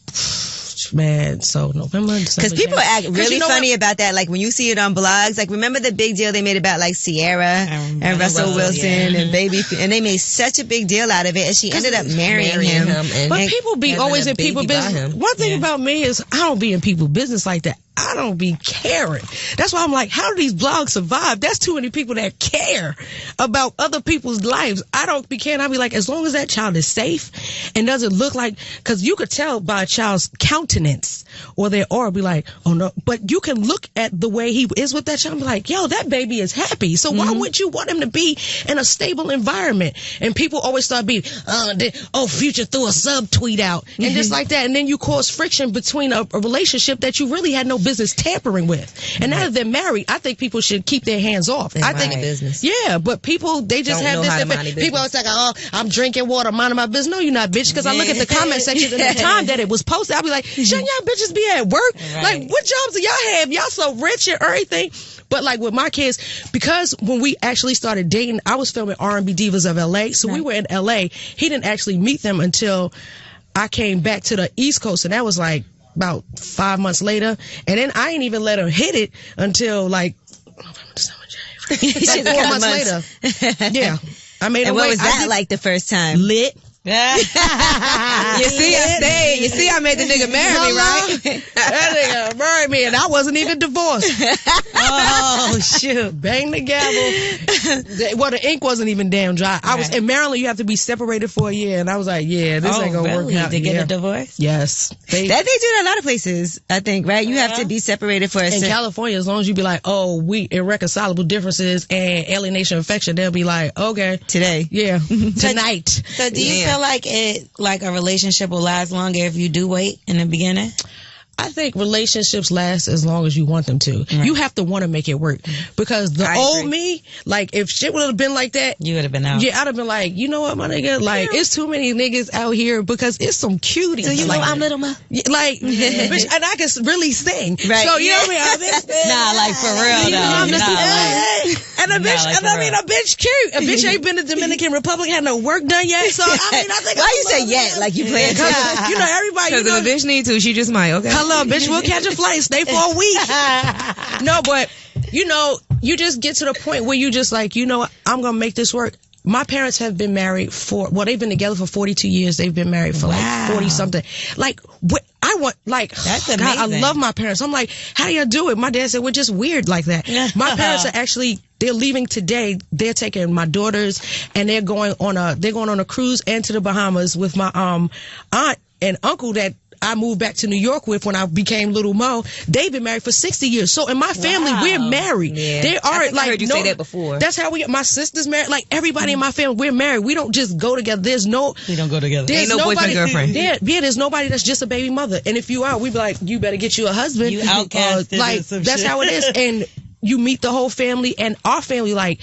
man, so November, December. Because people act really funny about that. Like, when you see it on blogs, like, remember the big deal they made about, like, Sierra and Russell Wilson and Baby, and they made such a big deal out of it, and she ended up marrying him. But people be always in people's business. One thing about me is I don't be in people's business like that. I don't be caring. That's why I'm like, how do these blogs survive? That's too many people that care about other people's lives. I don't be caring. I be like, as long as that child is safe and doesn't look like, because you could tell by a child's countenance or their aura, be like, oh no. But you can look at the way he is with that child and be like, yo, that baby is happy. So why would you want him to be in a stable environment? And people always start being, Future threw a subtweet out and just like that. And then you cause friction between a relationship that you really had no business tampering with. And now that they're married, I think people should keep their hands off. I think business. Yeah, but people, they just don't have this. People always like, oh, I'm drinking water, minding my business. No, you're not, bitch. Because I look at the comment section at the time that it was posted, I'll be like, shouldn't y'all bitches be at work? Right. Like, what jobs do y'all have? Y'all so rich and everything. But like with my kids, because when we actually started dating, I was filming R&B Divas of LA. So we were in LA. He didn't actually meet them until I came back to the East Coast. And that was like about 5 months later. And then I ain't even let him hit it until like November, December, January. Like 4 months later. Yeah. I made and what was that like the first time? Lit. You see, I stayed. You see, I made the nigga marry me, right? That nigga married me, and I wasn't even divorced. Oh, shoot. Bang the gavel. Well, the ink wasn't even damn dry. I was in Maryland. You have to be separated for a year, and I was like, yeah, this ain't gonna work out. To get a divorce? Yes. They do that in a lot of places, I think, right? You have to be separated for a in California, as long as you be like, oh, we irreconcilable differences and alienation affection, they'll be like, okay. Today. Yeah. Tonight. So do you feel like a relationship will last longer if you do wait in the beginning? I think relationships last as long as you want them to. Right. You have to want to make it work. Because the old me, like, if shit would have been like that, you would have been out. Yeah, I'd have been like, you know what, my nigga? Like, it's too many niggas out here because it's some cuties. So you like, know I'm Little Ma? Like, bitch, and I can really sing. Right. So, you know what I mean? Nah, like, for real, though. And a bitch, like, and I mean, a bitch cute. A bitch ain't been to Dominican Republic, had no work done yet. So, I mean, I think. Why you say yet? Like, you playing? You know, everybody. Because if a bitch need to, she just might, okay? Hello, bitch, we'll catch a flight, stay for a week. No, but, you know, you just get to the point where you just like, you know what, I'm going to make this work. My parents have been married they've been together for 42 years. They've been married for like 40 something. Like, I want, like, that's God, amazing. I love my parents. I'm like, how do you do it? My dad said, we're just weird like that. My parents are actually, they're leaving today. They're taking my daughters and they're going on a cruise and to the Bahamas with my, aunt and uncle that I moved back to New York with when I became Little Mo. They've been married for 60 years. So in my family, we're married. Yeah. They are I heard you say that before. That's how we get. My sister's married. Like everybody in my family, we're married. We don't just go together. We don't go together. Ain't no boyfriend, girlfriend. There's nobody that's just a baby mother. And if you are, we be like, you better get you a husband. You outcasted. Like that's how it is. And you meet the whole family and our family, like,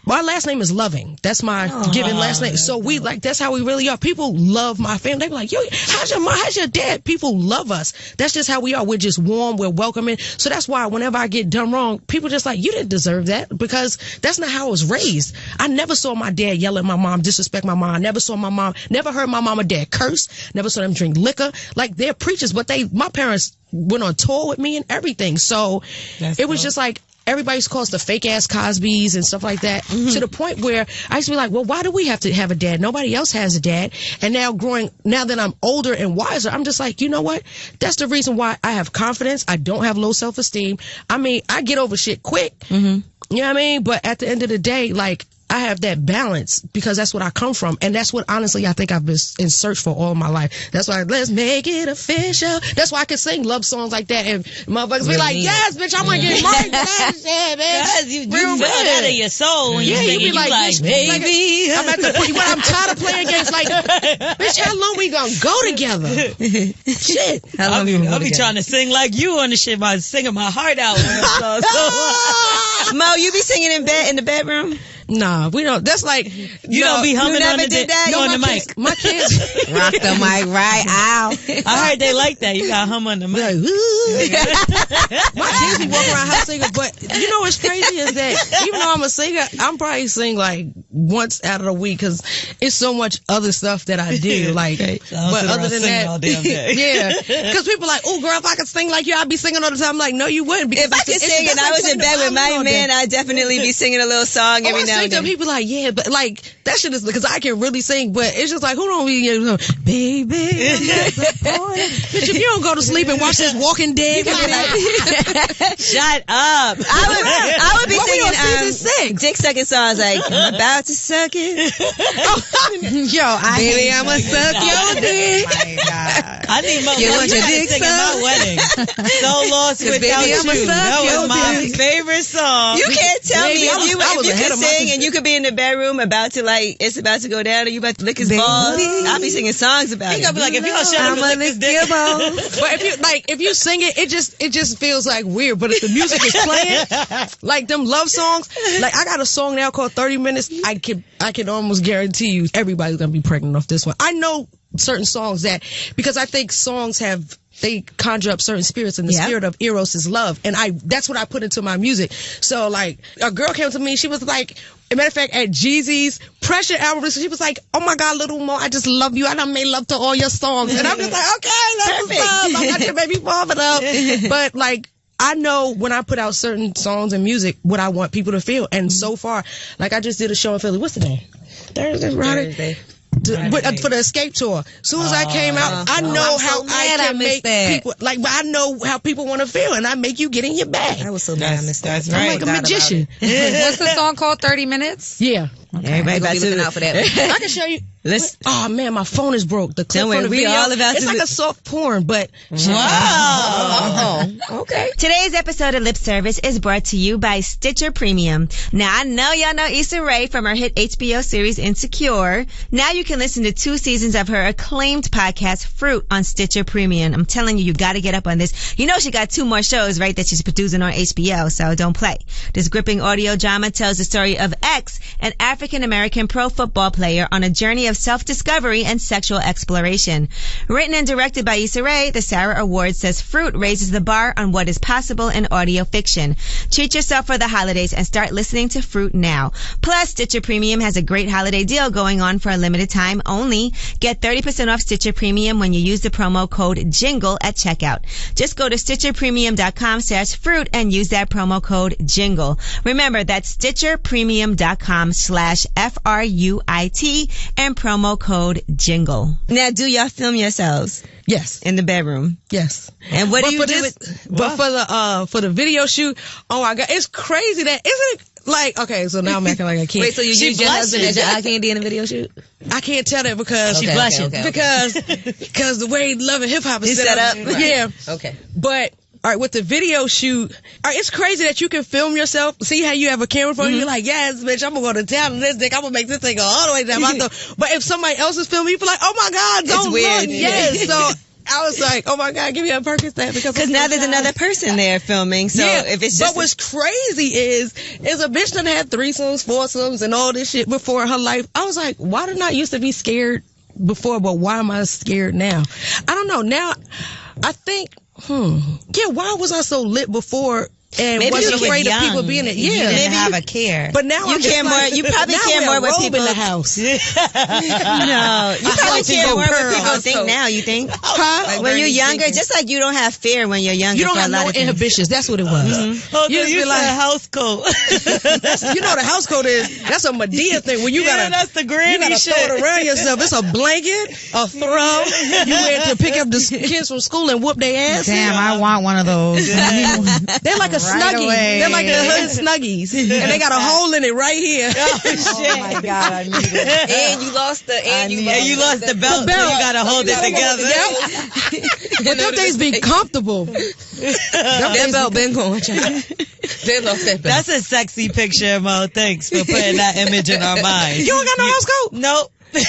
my last name is Loving. That's my given last name. So we, like, that's how we really are. People love my family. They be like, yo, how's your mom? How's your dad? People love us. That's just how we are. We're just warm. We're welcoming. So that's why whenever I get done wrong, people just like, you didn't deserve that because that's not how I was raised. I never saw my dad yell at my mom, disrespect my mom. Never saw my mom, never heard my mom or dad curse. Never saw them drink liquor. Like, they're preachers, but my parents went on tour with me and everything. So it was just like, everybody calls the fake ass Cosbys and stuff like that to the point where I used to be like, well, why do we have to have a dad? Nobody else has a dad. And now that I'm older and wiser, I'm just like, you know what? That's the reason why I have confidence. I don't have low self-esteem. I mean, I get over shit quick. You know what I mean? But at the end of the day, like, I have that balance because that's what I come from. And that's what, honestly, I think I've been in search for all my life. That's why, let's make it official. That's why I can sing love songs like that. And motherfuckers be like, yes, bitch, I want to get married to that shit, man. Because you feel that in your soul when you sing it. You be like, baby. I'm at the point where I'm tired of playing games like, bitch, how long we gonna go together? Shit. I'll be trying to sing like you on the shit by singing my heart out. Mo, you be singing in the bedroom? Nah, we don't. That's like you don't be humming on the mic. My kids rock the mic right out. I heard they like that. You got hum on the mic. Like, my kids be walking around house singing, but you know what's crazy is that even though I'm a singer, I'm probably sing like once out of the week because it's so much other stuff that I do. Like, but other than that, all damn day. Yeah, because people are like, oh, girl, if I could sing like you, I'd be singing all the time. I'm like, no, you wouldn't. Because if I could sing and I was in bed with my man, I'd definitely be singing a little song every now and then. People like, yeah, but like that shit is because I can really sing, but it's just like, who don't be, baby, bitch, if you don't go to sleep and watch this Walking Dead, shut up. I would be singing dick sucking songs like, I'm about to suck it. Baby, I'ma suck your dick. Oh my God. I need my dick singing my wedding. So Lost Without You. That was my favorite song. You can't tell me if you can sing and you could be in the bedroom it's about to go down and you about to lick his balls. I'll be singing songs about it. He gonna be like, if y'all shut up and lick his dick. But if you sing it, it just feels like weird. But if the music is playing, like them love songs, like I got a song now called 30 Minutes. I can almost guarantee you everybody's gonna be pregnant off this one. I know certain songs because I think songs they conjure up certain spirits, and the spirit of Eros is love. And that's what I put into my music. So like a girl came to me, she was like, as a matter of fact, at Jeezy's Pressure album, she was like, oh my God, Little Mo, I just love you. I done made love to all your songs. And I'm just like, okay, that's what's up. I got your baby father up. But like, I know when I put out certain songs and music, what I want people to feel. And so far, like I just did a show in Philly. What's the name? Thursday. For the Escape tour. As soon as I came out, I know how I can make people, like, I know how people want to feel, and I make you get in your bag. I was so mad I missed that. That's right. I'm like a magician. What's the song called? 30 Minutes? Yeah. Everybody about to looking out for that one. I can show you. Oh man, my phone is broke. The clip from the video, it's like a soft porn, but wow. Okay. Today's episode of Lip Service is brought to you by Stitcher Premium. Now I know y'all know Issa Rae from her hit HBO series Insecure. Now you can listen to 2 seasons of her acclaimed podcast Fruit on Stitcher Premium. I'm telling you got to get up on this. You know she got 2 more shows, right, that she's producing on HBO, so don't play. This gripping audio drama tells the story of X, an African-American pro football player on a journey of self-discovery and sexual exploration. Written and directed by Issa Rae, the Sarah Award says Fruit raises the bar on what is possible in audio fiction. Treat yourself for the holidays and start listening to Fruit now. Plus, Stitcher Premium has a great holiday deal going on for a limited time only. Get 30% off Stitcher Premium when you use the promo code JINGLE at checkout. Just go to StitcherPremium.com/fruit and use that promo code JINGLE. Remember, that's StitcherPremium.com/FRUIT and promo code JINGLE. Now, do y'all film yourselves? Yes. In the bedroom? Yes. And what do you do But for the video shoot, oh my God, it's crazy that, isn't it? Like, okay, so now I'm acting like I can't. Wait, so you use your husband as your eye candy in a video shoot? I can't tell that because she blushes. Because the way Love and Hip Hop is set up. Right. Yeah. Okay. But, all right, with the video shoot, all right, it's crazy that you can film yourself. See how you have a camera phone? You're like, yes, bitch, I'm going to go to town on this dick. I'm going to make this thing go all the way down my throat. But if somebody else is filming, you feel like, oh my God, don't look. Yes. So I was like, oh my God, give me a Percocet because now there's another person there filming. So if it's just. But what's crazy is a bitch done had threesomes, foursomes, and all this shit before in her life. I was like, why did I used to be scared before, but why am I scared now? I don't know. Now, I think, yeah, why was I so lit before? And maybe wasn't afraid of people being it. Yeah, maybe have a care. But now you care more. You probably care more what people in the house. No, you probably care more what people think now. You think? Huh? When you're younger, just like you don't have fear when you're younger. You don't have no inhibitions. That's what it was. You just be like house coat. You know what a house coat is? That's a Medea thing. When you gotta, that's the granny you gotta shit. throw it around yourself. It's a blanket, a throw. You wear it to pick up the kids from school and whoop their ass. Damn, I want one of those. They're like a Snuggie. They're like the hood Snuggies. And they got a hole in it right here. Oh, shit. Oh my God, I need it. And you lost the belt. So you gotta hold it together. But them things be comfortable. That belt been going, child. They lost that belt. That's a sexy picture, Mo. Thanks for putting that image in our mind. You don't got no house coat? Nope. I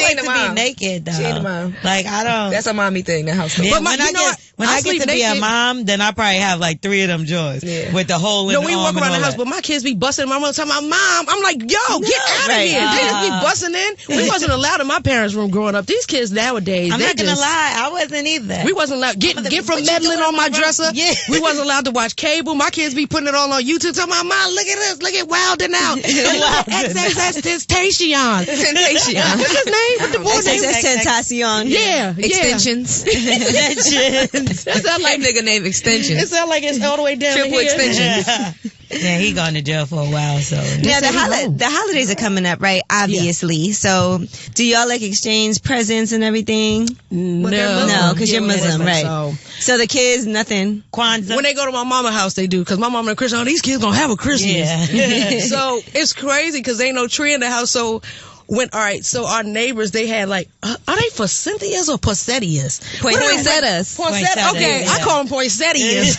like to be naked though. Like I don't. That's a mommy thing. The house. Yeah, when I get to be a mom, then I probably have like 3 of them drawers with the hole in the arm. No, we walk around the house, but my kids be busting. My mom talking about Mom. I'm like, yo, get out of here. They just be busting in. We wasn't allowed in my parents' room growing up. These kids nowadays. I'm not gonna lie, I wasn't either. We wasn't allowed get from meddling on my dresser. Yeah. We wasn't allowed to watch cable. My kids be putting it all on YouTube. Talking about Mom, look at this, look at Wildin' Out. XXX Temptation. What's his name? What the boy name? Tentacion. Yeah. Extensions. Extensions. That sounds like nigga name Extensions. It sounds like it's all the way down Triple here. Extensions. Yeah, he gone to jail for a while, so. Yeah, the holidays are coming up, right? Obviously. Yeah. So, do y'all like exchange presents and everything? No, because you're Muslim, right? So the kids, nothing. Kwanzaa. When they go to my mama's house, they do, because my mama and Christian, oh, these kids gonna have a Christmas. Yeah. So it's crazy because ain't no tree in the house. So so our neighbors, they had like, are they Forsythias or Poinsettias? Poinsettias. Okay, I call them Poinsettias.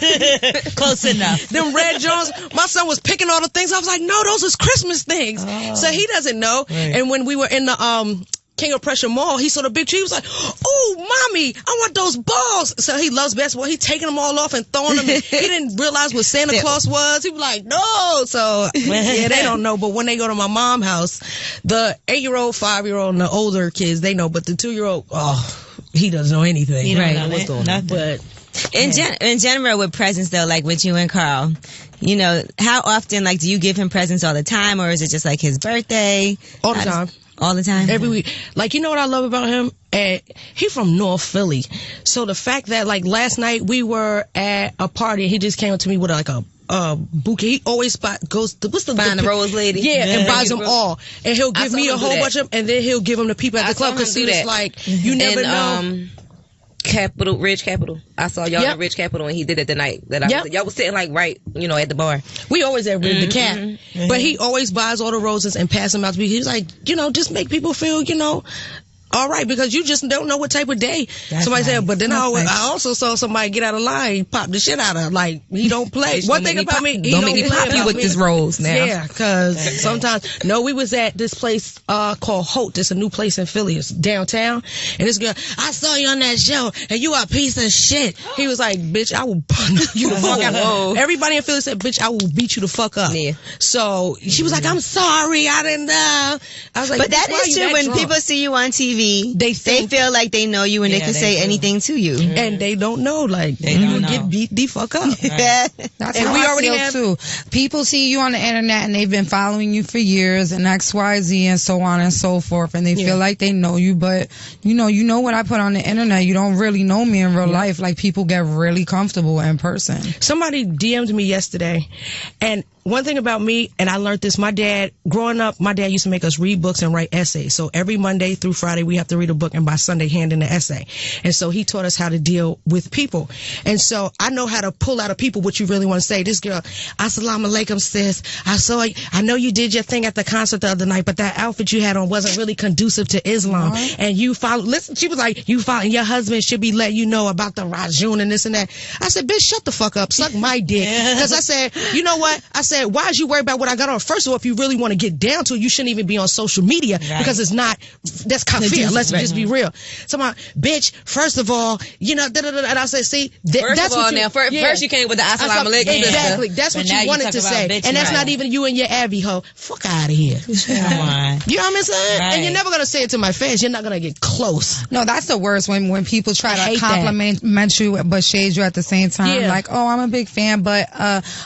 Close enough. Them red Jones. My son was picking all the things. I was like, no, those is Christmas things. Oh. So he doesn't know. Right. And when we were in the King of Prussia Mall, he saw the big tree. He was like, oh, mommy, I want those balls. So he loves basketball. He taking them all off and throwing them. And he didn't realize what Santa Claus was. He was like, no. So, yeah, they don't know. But when they go to my mom's house, the 8-year-old, 5-year-old, and the older kids, they know. But the 2-year-old, he doesn't know anything. He don't know what's going on. But in general, with presents, though, like with you and Carl, you know, how often, like, do you give him presents all the time, or is it just like his birthday? All the time. All the time? Every week. Like, you know what I love about him? He from North Philly. So the fact that, like, last night we were at a party and he just came up to me with, like, a bouquet. He always goes to, what's the rose lady? Yeah, and buys them all. And he'll give me a whole bunch of them, and then he'll give them to people at the club, because it's like, you never know. Ridge Capital. I saw y'all at Ridge Capital, and he did it the night that y'all was sitting like right, at the bar. We always at the Cap, but he always buys all the roses and pass them out to me. He's like, just make people feel, all right, because you just don't know what type of day somebody said. But then I also saw somebody get out of line, he popped the shit out of her. Like, he don't play. One thing about me, he don't make me pop you with this rose now. Yeah, because sometimes, we was at this place called Holt. It's a new place in Philly. It's downtown. And this girl, I saw you on that show, and you a piece of shit. He was like, bitch, I will punch you the fuck out. Everybody in Philly said, bitch, I will beat you the fuck up. Yeah. So she was like, I'm sorry, I didn't know. I was like, but that is true when people see you on TV. They feel like they know you and they can say anything to you. Mm-hmm. And they don't know, like, you get beat the fuck up. Right. That's and how we already feel too. People see you on the internet and they've been following you for years and XYZ and so on and so forth, and they feel like they know you, but you know what I put on the internet, you don't really know me in real life. Like, people get really comfortable in person. Somebody DM'd me yesterday, and one thing about me, and I learned this, growing up, my dad used to make us read books and write essays. So every Monday through Friday, we have to read a book, and by Sunday, hand in an essay. And so he taught us how to deal with people. And so I know how to pull out of people what you really want to say. This girl, Assalamu alaikum, sis. I know you did your thing at the concert the other night, but that outfit you had on wasn't really conducive to Islam. And she was like, your husband should be letting you know about the Rajun and this and that. I said, bitch, shut the fuck up. Suck my dick. Because I said, you know what? I said, why is you worried about what I got on? First of all, if you really want to get down to it, you shouldn't even be on social media because it's not, that's kafir. Let's just be real. Somebody, bitch, first of all, and I said, see, that's what you, first you came with the assalamu alaikum. Exactly. That's what you wanted to say. And that's not even you and your Abby hoe. Fuck out of here. Come on. You know what I'm saying? Right. And you're never going to say it to my face. You're not going to get close. No, that's the worst when people try to compliment you but shade you at the same time. Yeah. Like, oh, I'm a big fan, but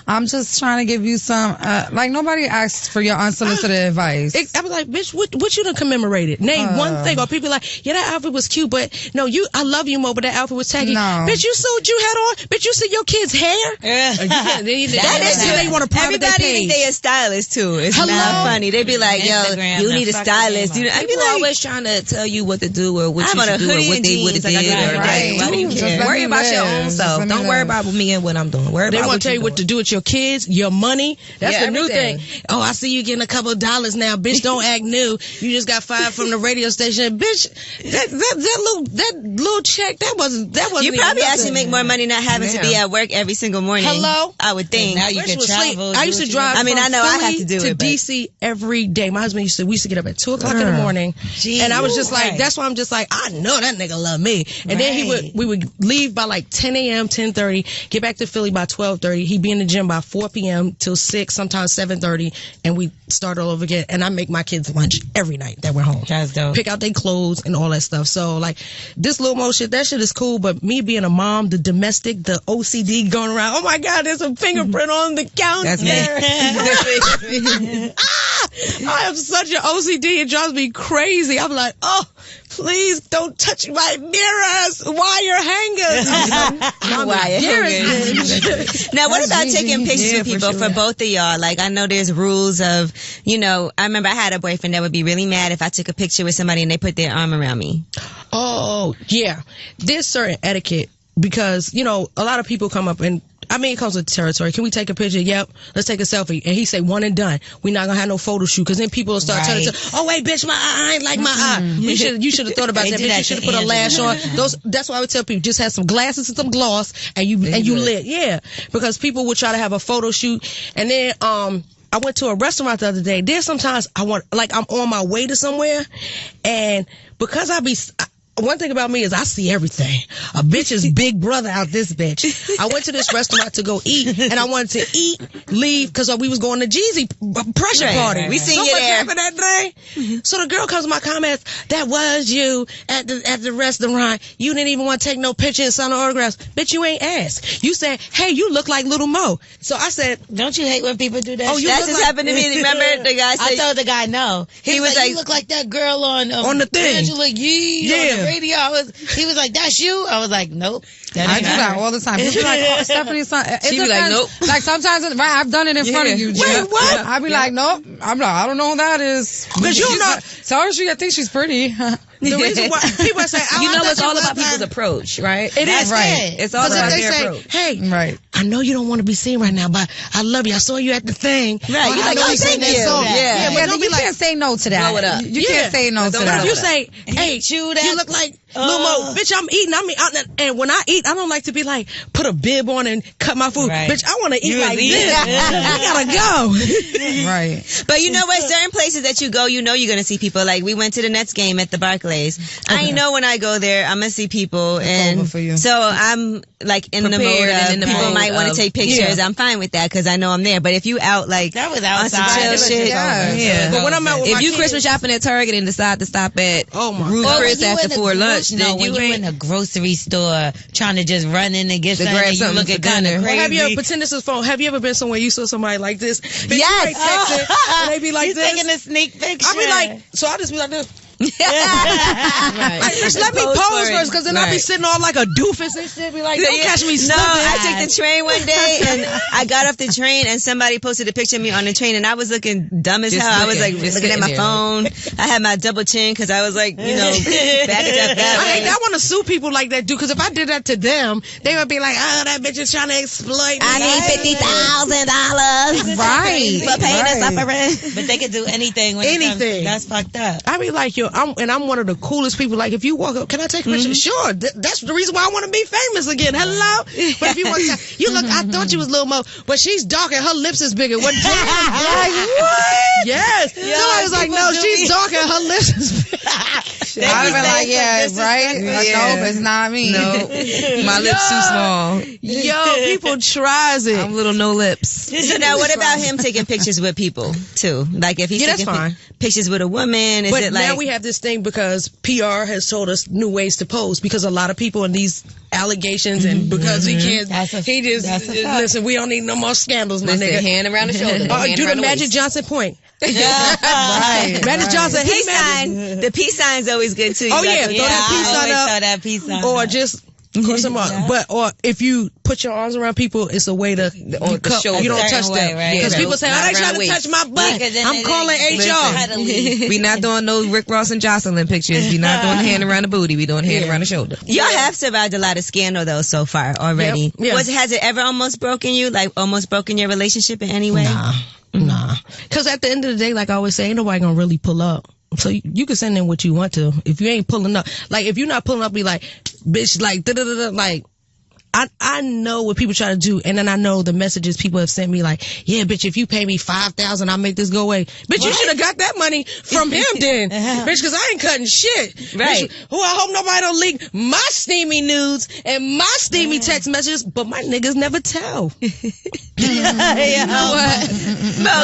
I'm just trying to give you some, like, nobody asks for your unsolicited advice. I was like, bitch, what you done commemorated? Name one thing. Or people like, yeah, that outfit was cute, but no, I love you more, but that outfit was tacky. No. Bitch, you saw what you had on? Bitch, you see your kids' hair? Yeah. That is true. They want to private everybody think they a stylist too. It's not funny. They be like, Instagram, yo, you need a stylist. I be like, always trying to tell you what to do or what you should do or what they would have did. Right. Worry about your own self. Don't worry about me and what I'm doing. They want to tell you what to do with your kids, your money. That's the new thing. Oh, I see you getting a couple of dollars now. Bitch, don't act new. You just got fired from the radio station. Bitch, that little check, that wasn't You probably actually make more money not having to be at work every single morning. Hello? I would think. Now you can travel. I used to drive from Philly to DC every day. My husband we used to get up at 2 o'clock in the morning. Jeez, and I was just like, that's why I'm just like, I know that nigga love me. And then we would leave by like 10 a.m., 10:30, get back to Philly by 12:30. He'd be in the gym by 4 p.m. till 6, sometimes 7:30, and we start all over again. And I make my kids lunch every night that we're home. That's dope. Pick out their clothes and all that stuff. So like this little mo shit, that shit is cool. But me being a mom, the domestic, the OCD going around. Oh my God, there's a fingerprint on the counter. That's me. I have such an OCD. It drives me crazy. I'm like, oh, please don't touch my mirrors, wire hangers. Wire hangers. Now, what about taking pictures of people for both of y'all? Like, I know there's rules of, I remember I had a boyfriend that would be really mad if I took a picture with somebody and they put their arm around me. Oh, yeah. There's certain etiquette because, a lot of people come up and it comes with territory. Can we take a picture? Yep. Let's take a selfie. And he say one and done. We're not gonna have no photo shoot because then people will start telling us, oh wait, bitch, I ain't like my eye. You should have thought about that. Bitch, you should have put a lash on. That's why I would tell people just have some glasses and some gloss and you lit. Yeah. Because people would try to have a photo shoot and then I went to a restaurant the other day. There's sometimes I'm on my way to somewhere and because one thing about me is I see everything. A bitch's big brother out this bitch. I went to this restaurant to go eat, and I wanted to eat, leave, because we was going to Jeezy pressure party. We seen you there. That day. So the girl comes in my comments, that was you at the restaurant. You didn't even want to take no picture and sign no autographs. Bitch, you ain't asked. You said, hey, you look like Little Mo. So I said, don't you hate when people do that? Oh, that just happened to me. Remember the guy said, I told the guy no. He was like, you look like that girl on the thing. Angela Yee on the radio. He was like, that's you? I was like, nope. I do that all the time. People be like, oh, Stephanie's son. She be like, nope. Like sometimes, I've done it in front of you. Wait, what? I be like, nope. I'm like, I don't know who that is. Because you're not. Tell her I think she's pretty. The reason why people say, it's all about people's approach, right? It is right. It's all about their approach. Hey, I know you don't want to be seen right now, but I love you. I saw you at the thing. Right. You're like, thank you. Yeah, but don't be like, can't say no to that. Blow it up. You can't say no to that. If you say, hey, you look like Lil Mo, bitch, I'm eating. And when I eat, I don't like to be like, put a bib on and cut my food. Bitch, I want to eat like this. I gotta go. Right. But you know what? Certain places that you go, you know you're going to see people. Like, we went to the Nets game at the Barclays. I know when I go there, I'm going to see people. And so I'm like in the mode of people might want to take pictures. I'm fine with that because I know I'm there. But if you out like that was outside on some chill shit. But when I'm out with if you Christmas shopping at Target and decide to stop at Ruth Chris after for lunch, then you in a grocery store trying to just run in and get something, you look at kind of crazy. Have you ever, pretend this is phone, have you ever been somewhere you saw somebody like this? Yes. And they be like this. Taking a sneak picture. I'll be like, so I'll just be like this. Right. Just let me pose first, because then I'll be sitting all like a doofus and shit. Be like, don't catch me slipping. No, I took the train one day and I got off the train and somebody posted a picture of me on the train and I was looking dumb as hell. I was like looking at my phone. I had my double chin because I was like, back up that way. I want to sue people like that, dude, because if I did that to them, they would be like, oh, that bitch is trying to exploit me. I need $50,000. Right. For paying us suffering. But they could do anything. Anything. That's fucked up. I be like, yo, I'm one of the coolest people. Like, if you walk up, can I take a picture? Sure. That's the reason why I want to be famous again. Hello? But if you want to, you look, I thought you was Lil Mo, but she's dark and her lips is bigger. What? Like, what? Yes. Somebody was like, no, she's dark and her lips is bigger. I'd be like, yeah, right? No, it's not me. No. My lips too small. Yo, people tries it. I'm little no lips. So now what about him taking pictures with people too? Like if he's taking pictures with a woman, is it like... now we have this thing because PR has told us new ways to pose because a lot of people in these allegations and because he can't, listen, we don't need no more scandals, my nigga. Hand around the shoulder. Do the Magic Johnson point. Right. Magic Johnson, peace sign. The peace sign's always good too. Oh yeah, throw that peace sign up. Or just cross them up. But or if you put your arms around people, it's a way to you don't touch them. Because people say, "Oh, they trying to touch my butt." I'm calling HR. We not doing those Rick Ross and Jocelyn pictures. We not doing the hand around the booty. We doing the hand around the shoulder. Y'all have survived a lot of scandal though so far already. Yep. Has it ever almost broken you? Like almost broken your relationship in any way? Nah. Because at the end of the day, like I always say, ain't nobody gonna really pull up. So you can send in what you want to. If you ain't pulling up, like if you're not pulling up, be like, bitch, like da-da-da-da, like. I know what people try to do, and then I know the messages people have sent me like, yeah, bitch, if you pay me $5,000, I'll make this go away. Bitch, you should have got that money from him then. Bitch, because I ain't cutting shit. Right. Bitch, I hope nobody don't leak my steamy nudes and my steamy text messages, but my niggas never tell. Mo,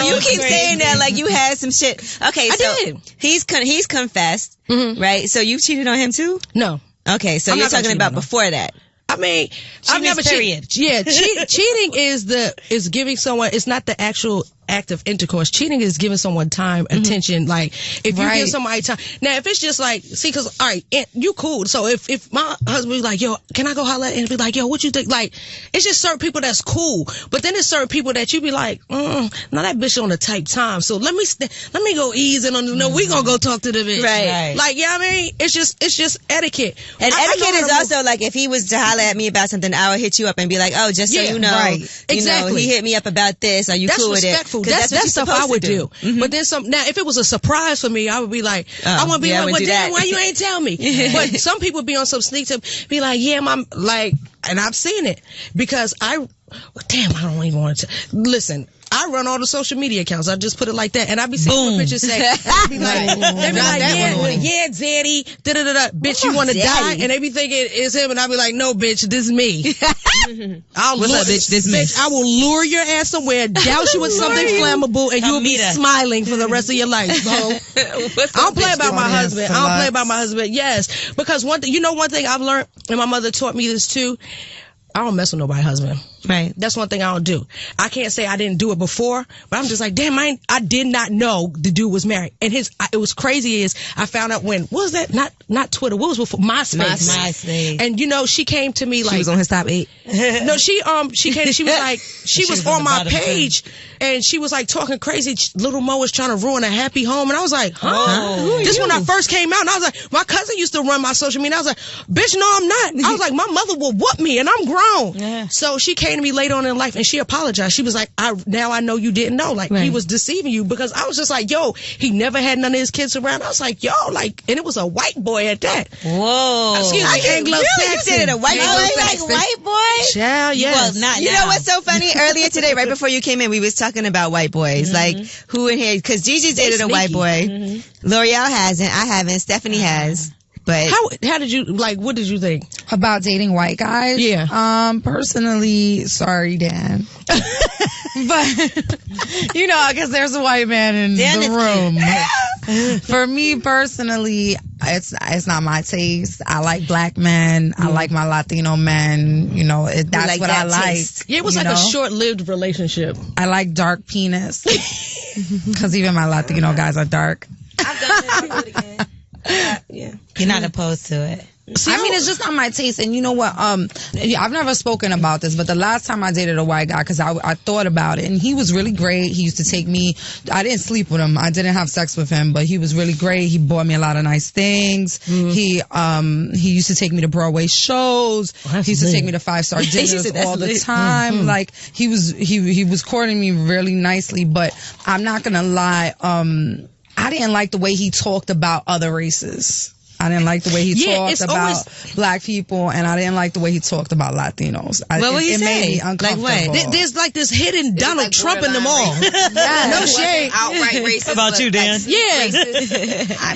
you keep saying that like you had some shit. Okay, so I did. He's confessed, right? So you cheated on him too? No. Okay, so you're talking about before that. I mean, I've never cheated. Yeah, cheating is giving someone. It's not the actual act of intercourse. Cheating is giving someone time, attention. Like if you give somebody time. Now, if it's just like, see, because all right, you cool. So if my husband be like, yo, can I go holler at and be like, yo, what you think? Like, it's just certain people that's cool. But then there's certain people that you be like, now that bitch on the type time. So let me go ease in on. No, we gonna go talk to the bitch. Right. Like, yeah, I mean, it's just etiquette. And etiquette is also like if he was to holler at me about something, I would hit you up and be like, oh, just so you know, you know, he hit me up about this. Are you cool with it? That's stuff I would do. But then now, if it was a surprise for me, I would be like, I want to be like, well, damn, why you ain't tell me? But some people be on some sneak tip, be like, yeah, mom, like, and I've seen it because I don't even want to listen. I run all the social media accounts. I just put it like that. And I be seeing pictures say, they be like, yeah, daddy, da-da-da-da. Bitch, you want to die? And they be thinking it's him. And I be like, no, bitch, this is me. What's up, bitch? This me. Bitch, I will lure your ass somewhere, douse you with something flammable, and you will be smiling for the rest of your life. So, I don't play about my husband. I don't play about my husband. Yes. Because one thing I've learned, and my mother taught me this too, I don't mess with nobody's husband. Right. That's one thing I don't do. I can't say I didn't do it before, but I'm just like, damn, I did not know the dude was married. And it was crazy is I found out what was that? Not Twitter. What was before? MySpace. And you know, she came to me like. She was on his top 8. No, she came, she was like, she was on my page and she was like talking crazy. Little Mo was trying to ruin a happy home. And I was like, This when I first came out. And I was like, my cousin used to run my social media. I was like, bitch, no, I'm not. I was like, my mother will whoop me and I'm grown. Yeah. So she came to me later on in life and she apologized. She was like, now I know you didn't know. Like, he was deceiving you, because I was just like, yo, he never had none of his kids around. I was like, yo, like, and it was a white boy at that. Whoa. Excuse me, Anglo-Saxon. You did it, a white boy? Like white boy? Child, yes. Well, not you know what's so funny? Earlier today, right before you came in, we was talking about white boys. Like, who in here, because Gigi dated a white boy. L'Oreal hasn't. I haven't. Stephanie has. But how did you, like, what did you think about dating white guys? Yeah. Personally, sorry, Dan. But, you know, because there's a white man in the room. For me personally, it's not my taste. I like black men. I like my Latino men. You know, that's like what I like. Yeah, it was like a short-lived relationship. I like dark penis. Because even my Latino guys are dark. I've done it. I'll do it again. Yeah. You're not opposed to it. I mean, it's just not my taste. And you know what? I've never spoken about this, but the last time I dated a white guy, because I thought about it, and he was really great. He used to take me. I didn't sleep with him. I didn't have sex with him, but he was really great. He bought me a lot of nice things. He used to take me to Broadway shows. He used to take me to 5-star dinners all the time. Like, he was courting me really nicely. But I'm not gonna lie. I didn't like the way he talked about other races. I didn't like the way he talked about black people, and I didn't like the way he talked about Latinos. What would you say? Made me uncomfortable. Like what? There's like this hidden Donald Trump in them all. No shade. Outright racist. About you, Dan?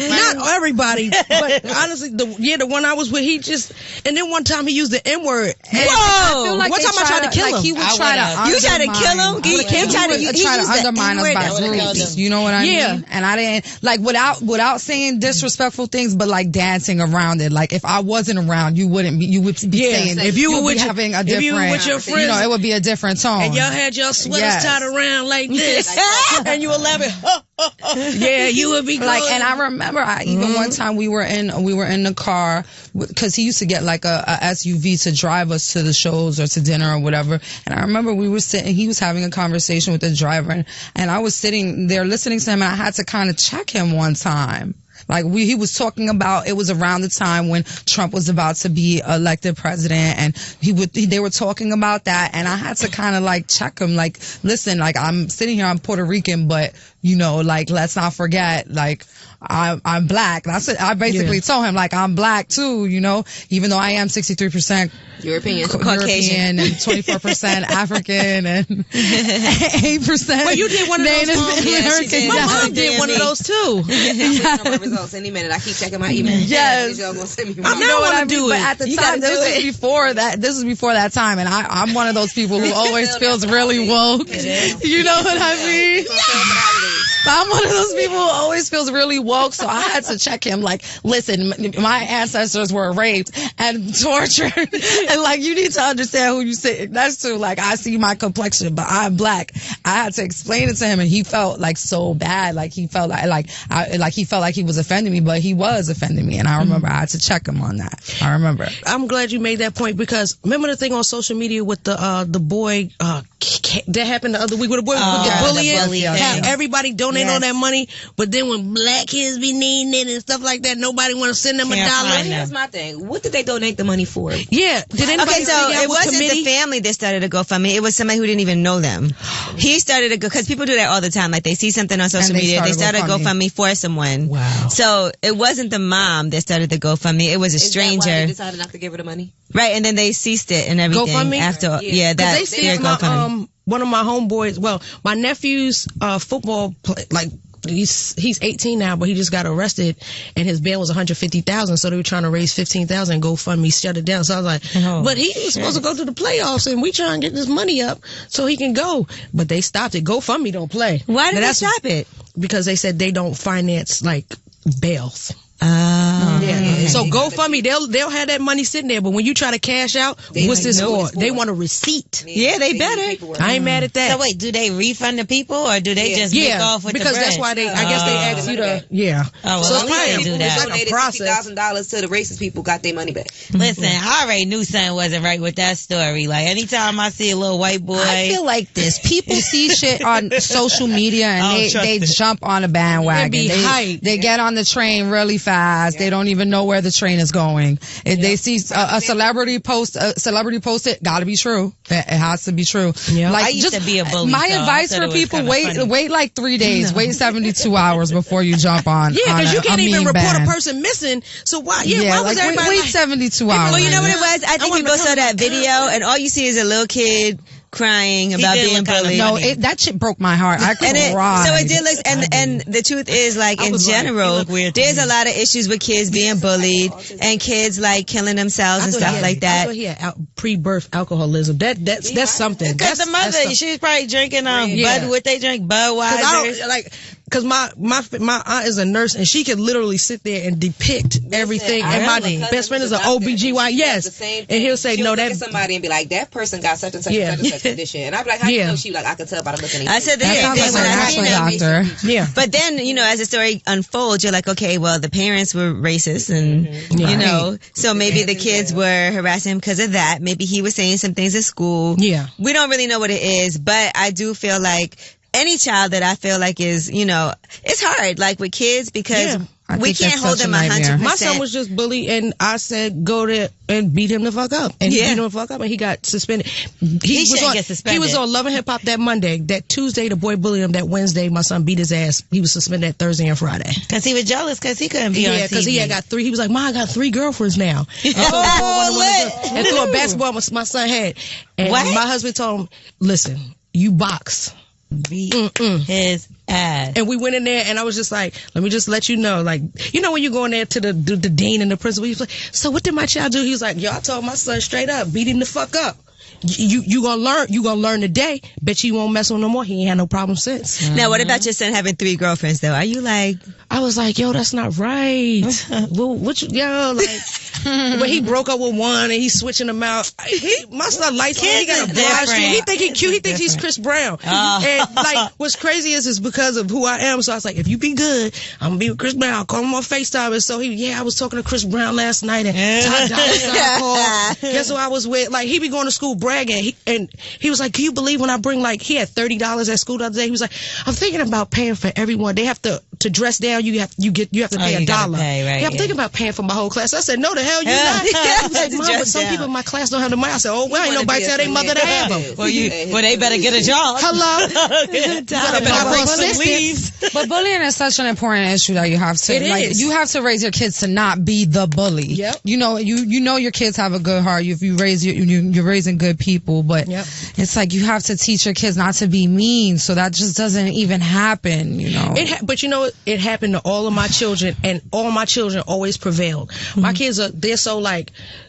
Not everybody, but honestly, the one I was with, he just, and then one time he used the N-word. Whoa! Like one time I tried to kill him. He would try to. You tried to kill him? He tried to undermine us by groups. You know what I mean? And I didn't, like, without saying disrespectful things, but like dancing around it. Like, if I wasn't around, you would be saying, if you were having a different, if you were with your friends, you know, it would be a different tone. And y'all had your sweaters tied around like this, and you were laughing. Yeah, you would be like. And I remember, even one time we were in the car, because he used to get like a SUV to drive us to the shows or to dinner or whatever. And I remember we were sitting, he was having a conversation with the driver, and I was sitting there listening to him, and I had to kind of check him one time. Like, he was talking about, it was around the time when Trump was about to be elected president, and they were talking about that, and I had to kind of like check him, like, listen, like, I'm sitting here, I'm Puerto Rican, but, you know, like, let's not forget, like, I'm black. That's it. I basically told him, like, I'm black too, you know, even though I am 63% European and 24% African and 8%. Well, you did one of Native those. American. My mom did one of those too. My results any minute. I keep checking my email. Yes. I know what I do. But at the time, this is before that time, and I'm one of those people who always feels really woke. You know what I mean? I'm one of those people who always feels really woke, so I had to check him. Like, listen, my ancestors were raped and tortured, and like, you need to understand who you sit next to. Like, I see my complexion, but I'm black. I had to explain it to him, and he felt like so bad. Like, he felt he felt like he was offending me, but he was offending me, and I remember I had to check him on that. I remember. I'm glad you made that point, because remember the thing on social media with the boy that happened the other week with the boy with the bullying? How everybody donate all that money, but then when black kids be needing it and stuff like that, nobody want to send them $1. Here's my thing. What did they donate the money for? Yeah. Did anybody so it wasn't the family that started a GoFundMe. It was somebody who didn't even know them. He started a because people do that all the time. Like, they see something on social media, they start a GoFundMe for someone. Wow. So it wasn't the mom that started the GoFundMe. It was a stranger. Is that why they decided not to give her the money? Right, and then they ceased it and everything. GoFundMe? After, that they ceased GoFundMe. One of my homeboys, well, my nephew's football like, he's 18 now, but he just got arrested, and his bail was $150,000. So they were trying to raise $15,000. GoFundMe shut it down. So I was like, but he was supposed to go to the playoffs, and we trying to get this money up so he can go. But they stopped it. GoFundMe don't play. Why did they stop it? Because they said they don't finance like bails. Yeah. So GoFundMe, they'll have that money sitting there, but when you try to cash out, what's this for? They want a receipt. Yeah, they better. I ain't mad at that. So wait, do they refund the people or do they just make off with because the bread? that's why they. I guess they ask you to. Yeah. Oh, well, so it's probably do that. Like a process. $50,000 to the racist people got their money back. Listen, I already knew something wasn't right with that story. Like anytime I see a little white boy, I feel like this. People see shit on social media and they jump on a bandwagon. They get on the train really fast. They don't even know where the train is going. If they see a celebrity post it, gotta be true. It has to be true. Yeah. Like, I used to be a bully. My advice for people: wait like 3 days. Wait 72 hours before you jump on. Yeah, because you can't even report band. a person missing. So why? Yeah, why was everybody wait 72 hours? Well, you know what it was? I think people saw that video, and all you see is a little kid crying about being bullied. No, that shit broke my heart. I cried. So it did look, and the truth is, like, in general, there's a lot of issues with kids being bullied and kids like killing themselves and stuff like that. I thought he had pre-birth alcoholism. That's something. Because the mother, she's probably drinking Bud. What they drink, Budweiser. Because my aunt is a nurse and she could literally sit there and depict everything. And my best friend is an OBGYN. Yes, and he'll say no. That somebody and be like, that person got such and such and such condition. And I'd be like, how do you know? She like, I could tell by the look in I said the same thing when I seen doctor. Yeah, but then as the story unfolds, you're like, okay, well the parents were racist, and so maybe the kids were harassing him because of that. Maybe he was saying some things at school. Yeah, we don't really know what it is, but I do feel like any child that I feel like is, it's hard, like with kids, because we can't hold them 100%. My son was just bullied, and I said, go there and beat him the fuck up. And he beat him the fuck up, and he got suspended. He shouldn't get suspended. He was on Love and Hip Hop that Monday. That Tuesday, the boy bullied him. That Wednesday, my son beat his ass. He was suspended that Thursday and Friday. Because he was jealous because he couldn't be on TV. Yeah, because he had got 3. He was like, Mom, I got 3 girlfriends now. And threw a basketball my son had. And my husband told him, listen, you box. Beat his ass. And we went in there, and I was just like, let me just let you know, like, when you go in there to the dean and the principal, he's like, so what did my child do? He was like, I told my son straight up, beat him the fuck up. You gonna learn today. Bet you won't mess with him no more. He ain't had no problem since. Mm-hmm. Now, what about your son having 3 girlfriends though? Are you like? I was like, that's not right. When he broke up with one and he's switching them out. My son lights on. He got a blonde streak. He think he cute. He thinks he's Chris Brown. And like, what's crazy is because of who I am. So I was like, if you be good, I'm gonna be with Chris Brown. I'll call him on FaceTime. And so I was talking to Chris Brown last night, and Ty Dolla $ign called. Guess who I was with? Like, he be going to school bragging. He was like, can you believe when I bring, like, he had $30 at school the other day. He was like, I'm thinking about paying for everyone. They have to dress down. You have to pay $1. I'm thinking about paying for my whole class. I said, no, the hell you not. He was like, Mom, but some people in my class don't have the money. I said, ain't nobody tell their mother to have them. Well, they better get a job. Hello. But bullying is such an important issue that you have to. You have to raise your kids to not be the bully. Yep. You know your kids have a good heart. If you you're raising good people, but it's like you have to teach your kids not to be mean, so that just doesn't even happen. But it happened to all of my children, and all my children always prevailed. Mm-hmm. My kids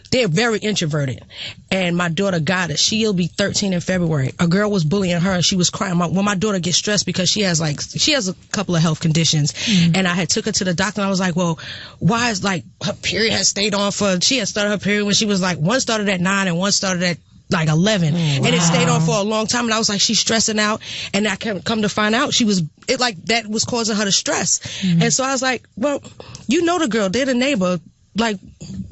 they're very introverted, and my daughter got it. She'll be 13 in February. A girl was bullying her, and she was crying. When my daughter gets stressed because she has a couple of health conditions, and I had took her to the doctor, and I was like, well, why is like her period has stayed on she had started her period when she was like, one started at 9 and one started at like 11, and it stayed on for a long time, and I was like, she's stressing out, and I come to find out that was causing her to stress. And so I was like, well, the girl, they're the neighbor, like,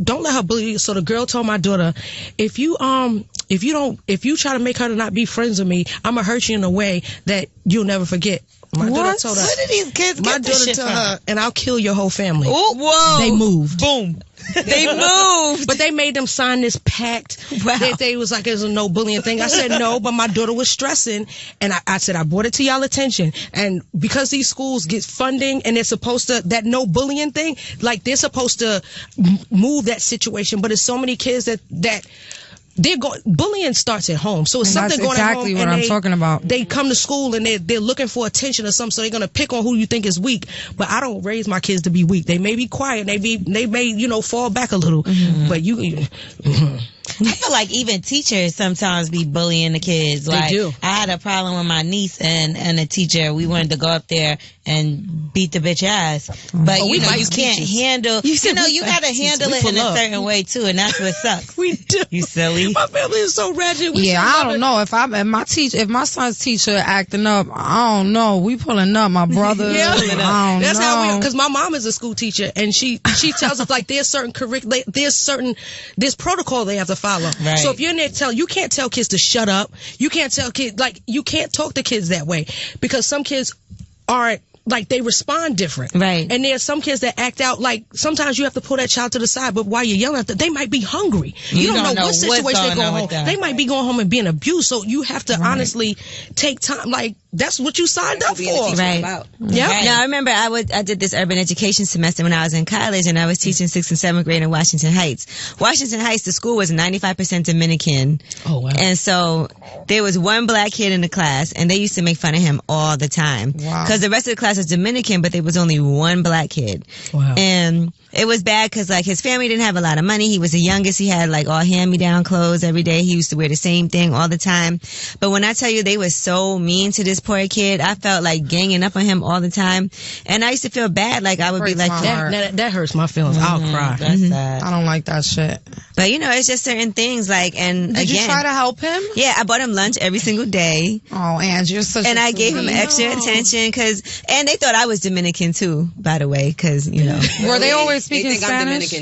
don't let her bully you. So the girl told my daughter, if you try to make her to not be friends with me, I'm gonna hurt you in a way that you'll never forget. My daughter told her, where did these kids get this shit from? My daughter told her, and I'll kill your whole family. Oh, whoa. They moved. Boom. They moved. But they made them sign this pact. Wow. They was like, it was a no bullying thing. I said no, but my daughter was stressing, and I said, I brought it to y'all attention. And because these schools get funding, and they're supposed to, that no bullying thing, like, they're supposed to move that situation, but there's so many kids that bullying starts at home. So it's something going on at home. Exactly what I'm talking about. They come to school and they're looking for attention or something, so they're gonna pick on who you think is weak. But I don't raise my kids to be weak. They may be quiet, they may fall back a little, but I feel like even teachers sometimes be bullying the kids. Like, they do. I had a problem with my niece and a teacher. We wanted to go up there and beat the bitch ass. But you can't handle, you gotta handle it in a certain way too, and that's what sucks. We do. You silly. My family is so ratchet. I don't know if my son's teacher acting up. I don't know. We pulling up, my brother. That's how we. Because my mom is a school teacher, and she tells us like there's certain there's protocol they have to follow. Right. So if you're in there, you can't tell kids to shut up. You can't tell kids you can't talk to kids that way because some kids aren't. Like, they respond different. Right. And there's some kids that act out, like, sometimes you have to pull that child to the side, but while you're yelling at them, they might be hungry. You don't know what situation they're going home. They might be going home and being abused, so you have to honestly take time. Like, that's what you signed up for. Right. Yeah. Right. Now, I remember I did this urban education semester when I was in college, and I was teaching 6th and 7th grade in Washington Heights. Washington Heights, the school was 95% Dominican. Oh, wow. And so there was one black kid in the class, and they used to make fun of him all the time. Wow. Because the rest of the class was Dominican, but there was only one black kid. Wow. And it was bad because, like, his family didn't have a lot of money. He was the youngest. He had, like, all hand-me-down clothes every day. He used to wear the same thing all the time. But when I tell you they were so mean to this poor kid, I felt like ganging up on him all the time. And I used to feel bad. Like, I would be like... That hurts my feelings. I'll cry. That's sad. I don't like that shit. But, it's just certain things, like, and Did you try to help him? Yeah, I bought him lunch every single day. Oh, Ange, you're such and a I gave him extra attention and they thought I was Dominican too, by the way, because, Were they always speaking Spanish?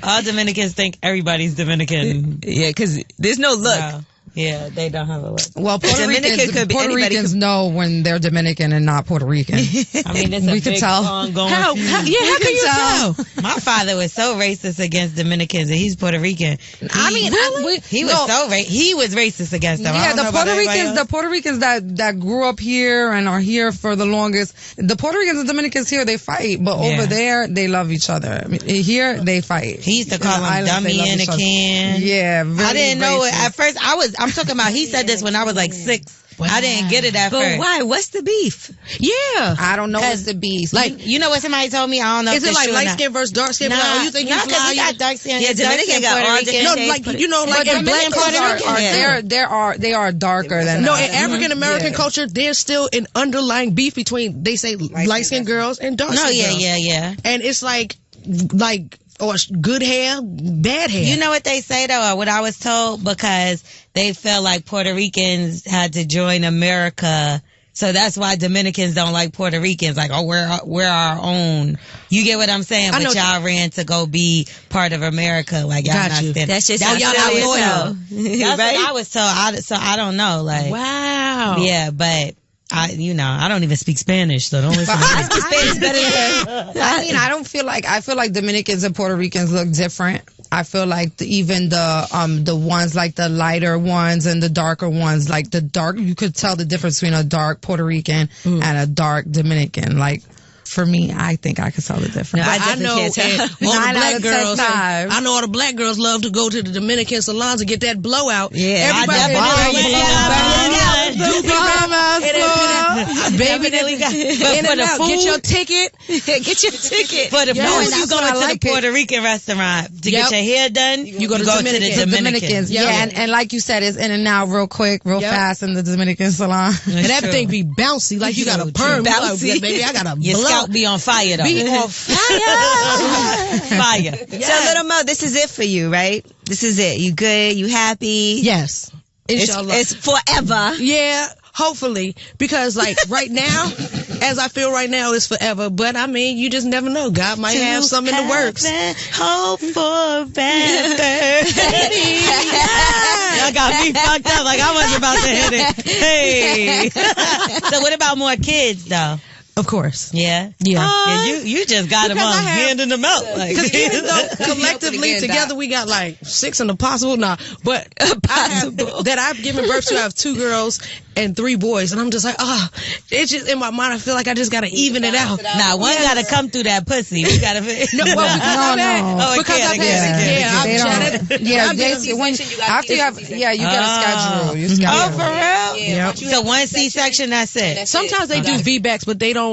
All Dominicans think everybody's Dominican. Yeah, because there's no look. No. Yeah, they don't have a look. Well, Puerto Ricans know when they're Dominican and not Puerto Rican. I mean, it's we can tell. ongoing. How can you tell? My father was so racist against Dominicans, and he's Puerto Rican. He was racist against them. Yeah, the Puerto Ricans that grew up here and are here for the longest. The Puerto Ricans and Dominicans here, they fight, but over there they love each other. I mean, here they fight. He used to call him dummy in a can. Yeah, I didn't know it at first. I'm talking about, he said this when I was like 6. Wow. I didn't get it at first. But why? What's the beef? Yeah. I don't know what's the beef. Like, you know what somebody told me? I don't know. Is it like light skin versus dark skin? No, you think you fly? We got dark skin. Yeah, Dominican got all different shades. Like in black culture, they are darker than no, in African American culture, there's still an underlying beef between, they say, light skinned girls and dark skinned girls. Yeah. And it's like or good hair, bad hair. You know what they say though, or what I was told, because they felt like Puerto Ricans had to join America, so that's why Dominicans don't like Puerto Ricans. Like, we're our own. You get what I'm saying? But y'all ran to go be part of America. Like, y'all not standing. That's just y'all not loyal. That's right? what I was told. So I don't know. Like, wow. Yeah, but. I don't even speak Spanish, so don't listen to me. I speak Spanish better than her. I mean, I feel like Dominicans and Puerto Ricans look different. I feel like even the ones like the lighter ones and the darker ones, like the dark, you could tell the difference between a dark Puerto Rican and a dark Dominican. Like, for me, I think I could tell the difference. No, I know all the black girls love to go to the Dominican salons and get that blowout. Yeah, everybody get your ticket. Get your ticket. For the food, you go to the Puerto Rican restaurant to get your hair done. You go to the Dominicans. Yeah, and like you said, it's in and out real quick, real fast in the Dominican salon. And everything be bouncy, like you got a perm. Bouncy. Baby, I got a your blow. Scalp be on fire though. Be on fire. Fire. So, Little Mo, this is it for you, right? This is it. You good? You happy? Yes. Inshallah. It's forever. Yeah. Hopefully, because like right now, as I feel right now, it's forever. But I mean, you just never know. God might have something in the works. Hope forever. Y'all got me fucked up like I was about to hit it. Hey. So what about more kids though? Of course. Yeah. Yeah. You just got them on handing them out. Because even though collectively together we got like 6 in the possible. But I've given birth to, I have 2 girls and 3 boys. And I'm just like, it's just in my mind, I feel like I just got to even it out. Nah, one got to come through that pussy. We got to. No. Because I've had after you have, you got a schedule. Oh, for real? Yeah. So one C-section, that's it. Sometimes they do VBACs, but they don't,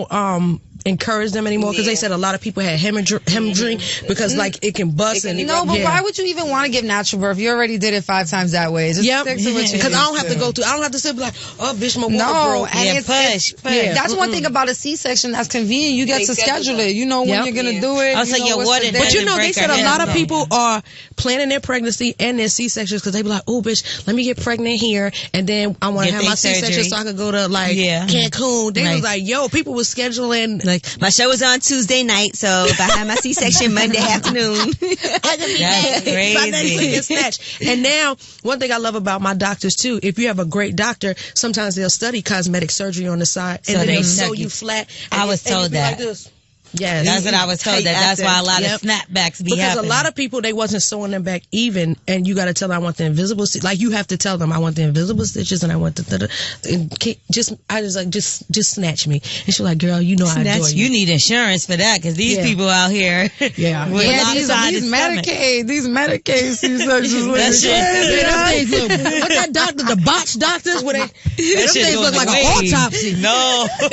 encourage them anymore because they said a lot of people had hemorrhaging because like it can bust. Why would you even want to give natural birth? You already did it 5 times that way. Just stick to what you because I don't have to go through. I don't have to sit like, oh, bitch, my water broke. And push. That's one thing about a C-section that's convenient. You get to schedule it. You know when you're gonna do it. Also, your water. But they said a lot of people are planning their pregnancy and their C-sections because they be like, oh, bitch, let me get pregnant here, and then I want to have my C-section so I could go to like Cancun. They was like, yo, people was scheduling. Like my show was on Tuesday night, so if I had my C-section Monday afternoon, that's crazy. And now, one thing I love about my doctors too, if you have a great doctor, sometimes they'll study cosmetic surgery on the side, and then they'll sew you flat. I was told that. Like this. Yes. That's what I was told. That's why a lot of snapbacks be happening. Because a lot of people, they wasn't sewing them back even, and you got to tell them, I want the invisible stitches. Like, you have to tell them, I want the invisible stitches, and I want just snatch me. And she's like, girl, you know I adore you. You need insurance for that, because these people out here. These Medicaid C-sections. What's that doctor, the botch doctors? Where them things look like an autopsy. No. Like,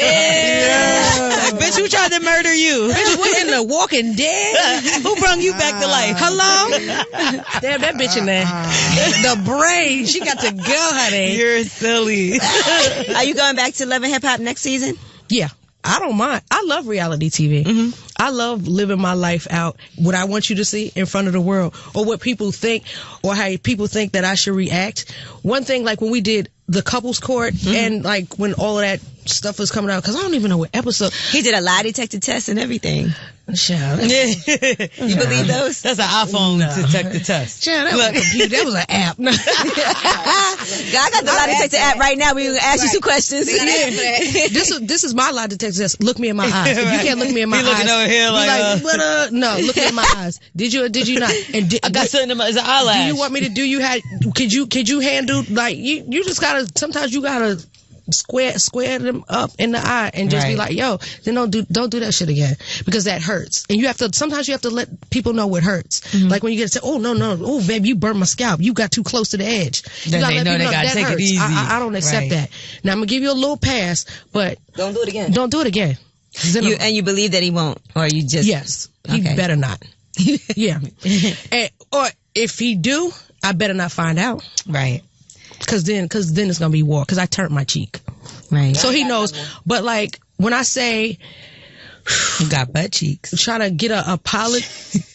bitch, who tried to murder you? Bitch, what in the Walking Dead? Who brought you back to life? Hello? Damn, that bitch in there. The brain. She got to go, honey. You're silly. Are you going back to Love and Hip Hop next season? Yeah. I don't mind. I love reality TV. Mm-hmm. I love living my life out, what I want you to see in front of the world, or what people think, or how people think that I should react. One thing, like when we did the couples court, and like when all of that stuff was coming out, because I don't even know what episode. He did a lie detector test and everything. Child, you believe those? That's an iPhone detector test. Child, that was a computer. That was an app. I got the lie detector app right now. We can ask you 2 questions. This is my lie detector test. Look me in my eyes. If you can't look me in my eyes, looking over here like no, look me in my eyes. Did you or did you not? And I got something in my eyelash. Do you want me to do? Could you handle like you just gotta? Sometimes you gotta square them up in the eye and just be like, yo, then don't do that shit again, because that hurts. And sometimes you have to let people know what hurts. Mm-hmm. Like when you get to say, oh no, oh babe, you burned my scalp, you got too close to the edge. Then they know they gotta take it easy. I don't accept that. Now I'm gonna give you a little pass, but don't do it again. Don't do it again. And you believe that he won't, or you just yes, he better not. Yeah, or if he do, I better not find out. Right. Because then it's gonna be war. Because I turned my cheek. Right. So he knows. But like when I say, you got butt cheeks. Try to get an apology.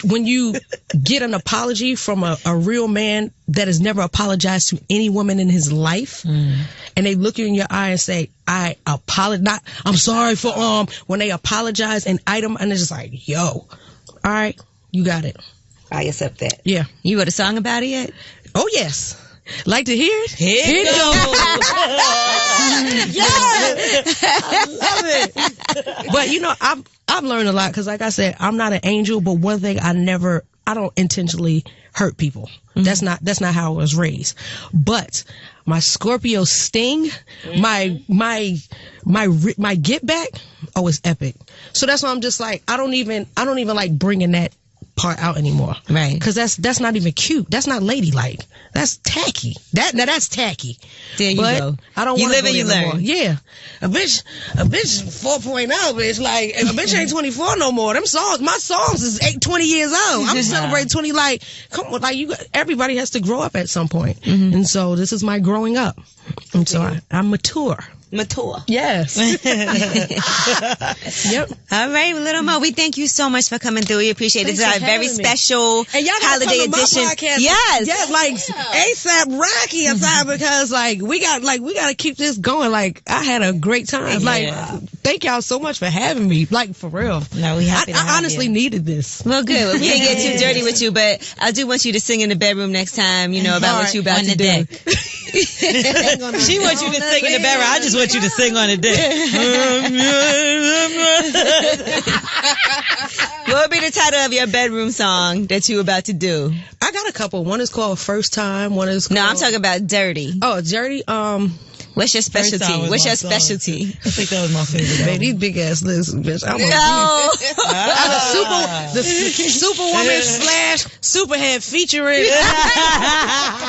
When you get an apology from a real man that has never apologized to any woman in his life, and they look you in your eye and say, I apologize. I'm sorry for when they apologize and item, and it's just like, yo, all right, you got it. I accept that. Yeah. You wrote a song about it yet? Oh yes. Like to hear it? Here it goes. Yes. I love it. But you know, I've learned a lot, because like I said, I'm not an angel, but one thing I don't intentionally hurt people. Mm-hmm. That's not how I was raised. But my Scorpio sting, my get back, it's epic. So that's why I'm just like, I don't even like bringing that part out anymore, right? Because that's not even cute. That's not ladylike. That's tacky. That's tacky. There you go. I don't. You live and you learn. Yeah, a bitch 4.0, bitch. Like a bitch ain't 24 no more. My songs is 20 years old. I'm celebrating 20. Like, come on, like everybody has to grow up at some point, and so this is my growing up, and so I'm mature. Yes. Yep. All right, Little Mo, we thank you so much for coming through. We appreciate it. This is our very special holiday edition. Yes, like ASAP Rocky aside, because like we got to keep this going. Like I had a great time. Like thank y'all so much for having me. Like for real. No, we happy to have I honestly needed this. Well, good. Well, we didn't get too dirty with you, but I do want you to sing in the bedroom next time. You know about what you about to do. She wants you to sing in the bedroom. I just want you to sing on the deck. What would be the title of your bedroom song that you about to do? I got a couple. One is called First Time. One is called... No, I'm talking about Dirty. Oh, Dirty. What's your specialty? I think that was my favorite. Man, these big ass lists, bitch. I'm the Superwoman / Superhead featuring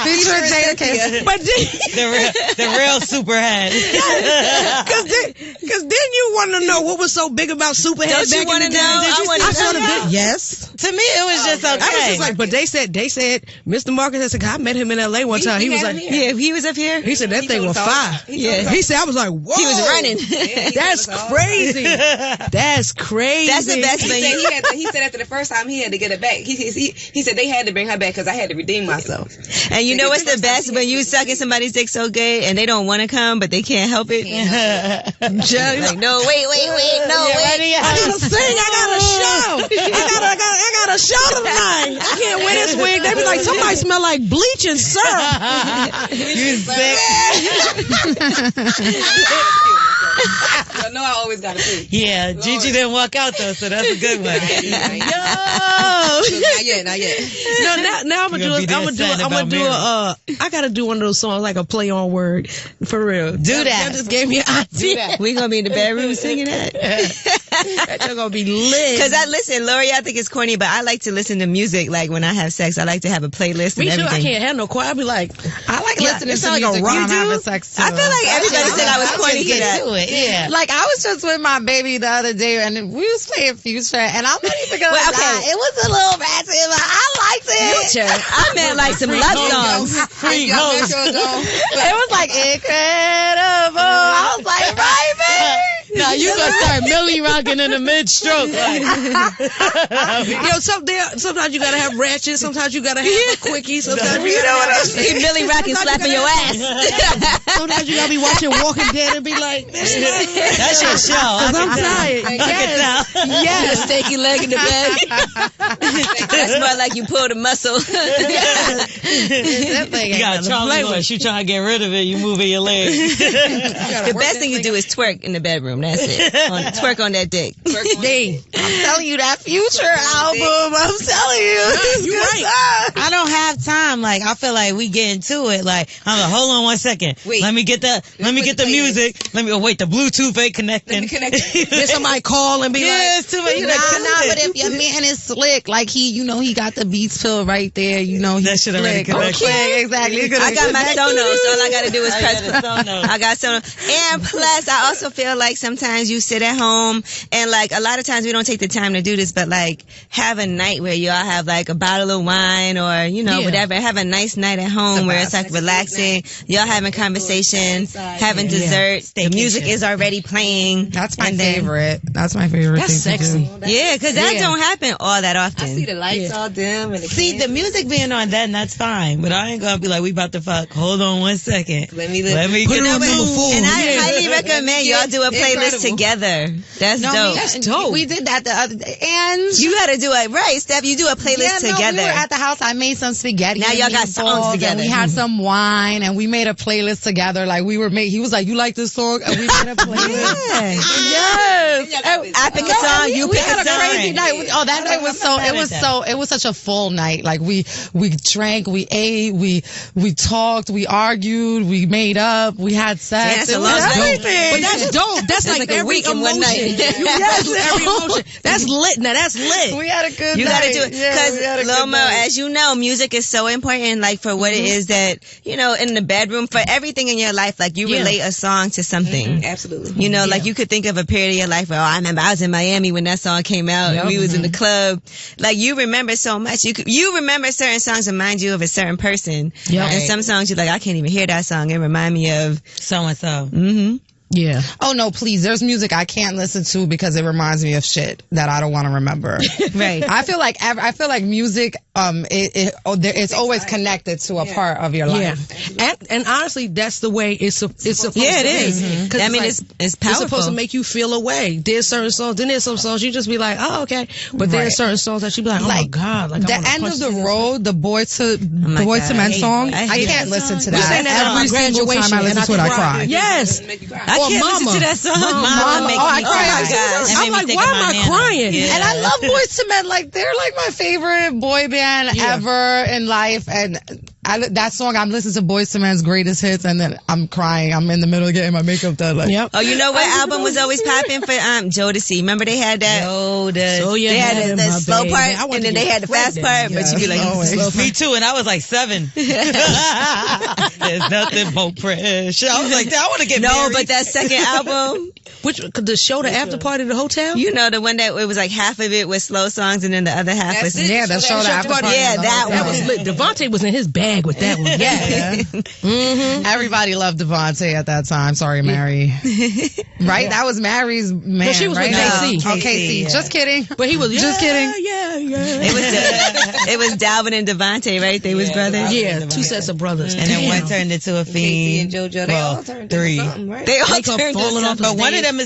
Jada Kiss. But the real Superhead. Because then you wanted to know what was so big about Superhead Don't you back in the day. I saw the video. Yes. To me, it was just okay. I was just like, but they said Mr. Marcus said, I met him in L.A. one time. He was like, yeah, he was up here. He said that thing was fire. Yeah. He said, I was like, whoa. He was running. That's crazy. That's crazy. That's the best thing. He said after the first time he had to get it back. He said they had to bring her back because I had to redeem myself. And you know what's the best? When you sucking somebody's dick so good and they don't want to come, but they can't help it. Like, no, wait, no, wait. I gotta sing. I got a show. I got a show tonight. I can't wear this wig. They be like, somebody smell like bleach and syrup. You sick. I know I always gotta pee. Yeah, Gigi didn't walk out though, so that's a good one. Not yet. No, now I'm gonna do I gotta do one of those songs like a play on word for real. Do that. That just gave me an idea. We gonna be in the bedroom singing that. That's gonna be lit. Cause Lori, I think it's corny, but I like to listen to music. Like when I have sex, I like to have a playlist and everything. I can't have no choir. I be like, I like listening to like music a rock. when I'm having sex too. I feel like everybody said I was corny for that. Yeah. Like I was just with my baby the other day and we was playing Future and I'm not even gonna lie, it was a little ratchet, but I liked it. Future. I meant like some love songs. Free hoes. It was like incredible. I was like, right, baby. Now you gonna start Millie rocking in the mid-stroke. Like. Sometimes you gotta have ratchet. Sometimes you gotta have a quickie. Sometimes You know what I'm saying? Millie rocking, slapping your ass. Sometimes you gotta be watching Walking Dead and be like, That's your show. I'm tired. Yes. Steaky leg in the bed. That's more like you pulled a muscle. That thing You got a Charlie horse. You trying to get rid of it, you moving your leg. The best thing you do is twerk in the bedroom. That's it. Twerk on that dick. I'm telling you, that Future album, I'm telling you. You're right. I don't have time. Like, I feel like we get into it. Like, I'm like, hold on 1 second. Wait. Let me get the music. Wait, the Bluetooth ain't connecting. Then somebody call and be like, It's too much. Nah, but if your man is slick, like he got the Beats pill right there, he's That shit already slick. connected. Okay, exactly. I got my Sonos. All I gotta do is press. Sonos. I got Sonos. And plus, I also feel like sometimes you sit at home and like a lot of times we don't take the time to do this, but like have a night where y'all have like a bottle of wine or whatever. Have a nice night at home where it's like relaxing. Y'all having conversation, having dessert. The music is already playing. That's my favorite. That's my favorite. that's thing sexy. To do. Yeah, because that don't happen all that often. I see the lights all dim and The music being on then that's fine. But I ain't gonna be like, we about to fuck. Hold on 1 second. Let me put it on number 4. And I highly recommend y'all do a playlist together. That's dope. That's dope. We did that the other day. And you gotta do it right, Steph. You do a playlist together. We were at the house. I made some spaghetti. Now y'all got songs together. And we had some wine and we made a playlist together. Like he was like, you like this song? And we made a playlist. Yes. I pick a song, you pick a song. We had a crazy night. That night was it was such a full night. Like we drank, we ate, we talked, we argued, we made up, we had sex. It was everything. But that's dope. That's like every week in emotion. one night. Yes, every emotion. That's lit. Now that's lit. We had a good night. You gotta do it. Because, Yeah, Lil Mo, as you know, music is so important, like, for what it is that, in the bedroom, for everything in your life, like, you relate a song to something. Absolutely. Like, you could think of a period of your life where, I remember I was in Miami when that song came out, and we was in the club. Like, you remember so much. You remember certain songs remind you of a certain person. Yep. And some songs you're like, I can't even hear that song. It remind me of so-and-so. Mm-hmm. Yeah. Oh no, please. There's music I can't listen to because it reminds me of shit that I don't want to remember. Right. I feel like music, it's always connected to a part of your life. Yeah. And honestly, that's the way it's supposed to be. Yeah, it is. Mm-hmm. I mean, it's powerful. It's supposed to make you feel a way. There's certain songs, then there's some songs you just be like, oh, okay. But there's certain songs that you be like, oh my God. Like, the end of the road, the Boys to Men song, I can't listen to that. Every single time I listen to it, I cry. Yes. I can't listen to that song. Mama make me I cry. cry. I'm like, why am I crying? Yeah. And I love Boys to Men. Like, they're like my favorite boy band ever in life. And that song, I'm listening to Boys to Men's greatest hits, and then I'm crying. I'm in the middle of getting my makeup done. Like, Oh, you know what album was always popping for Jodeci? Remember they had that? So they had the slow part, and then they had the fast part, but you'd be like, me too, and I was like 7. There's nothing but pressure. I was like, I want to get married. But that second album, The show, the after party, the hotel? You know, the one that it was like half of it was slow songs and then the other half was... Yeah, the show, the after party. Yeah, that was lit. Devontae was in his bag with that one. Yeah. Everybody loved Devontae at that time. Sorry, Mary. Right? That was Mary's man, well, she was right? with KC. Oh, KC. Yeah. Just kidding. But he was just kidding. It was Dalvin and Devontae, right? They was brothers? Yeah, two sets of brothers. And then one turned into a fiend. KC and JoJo, they all turned three. into something, right? They all turned into something. But one of them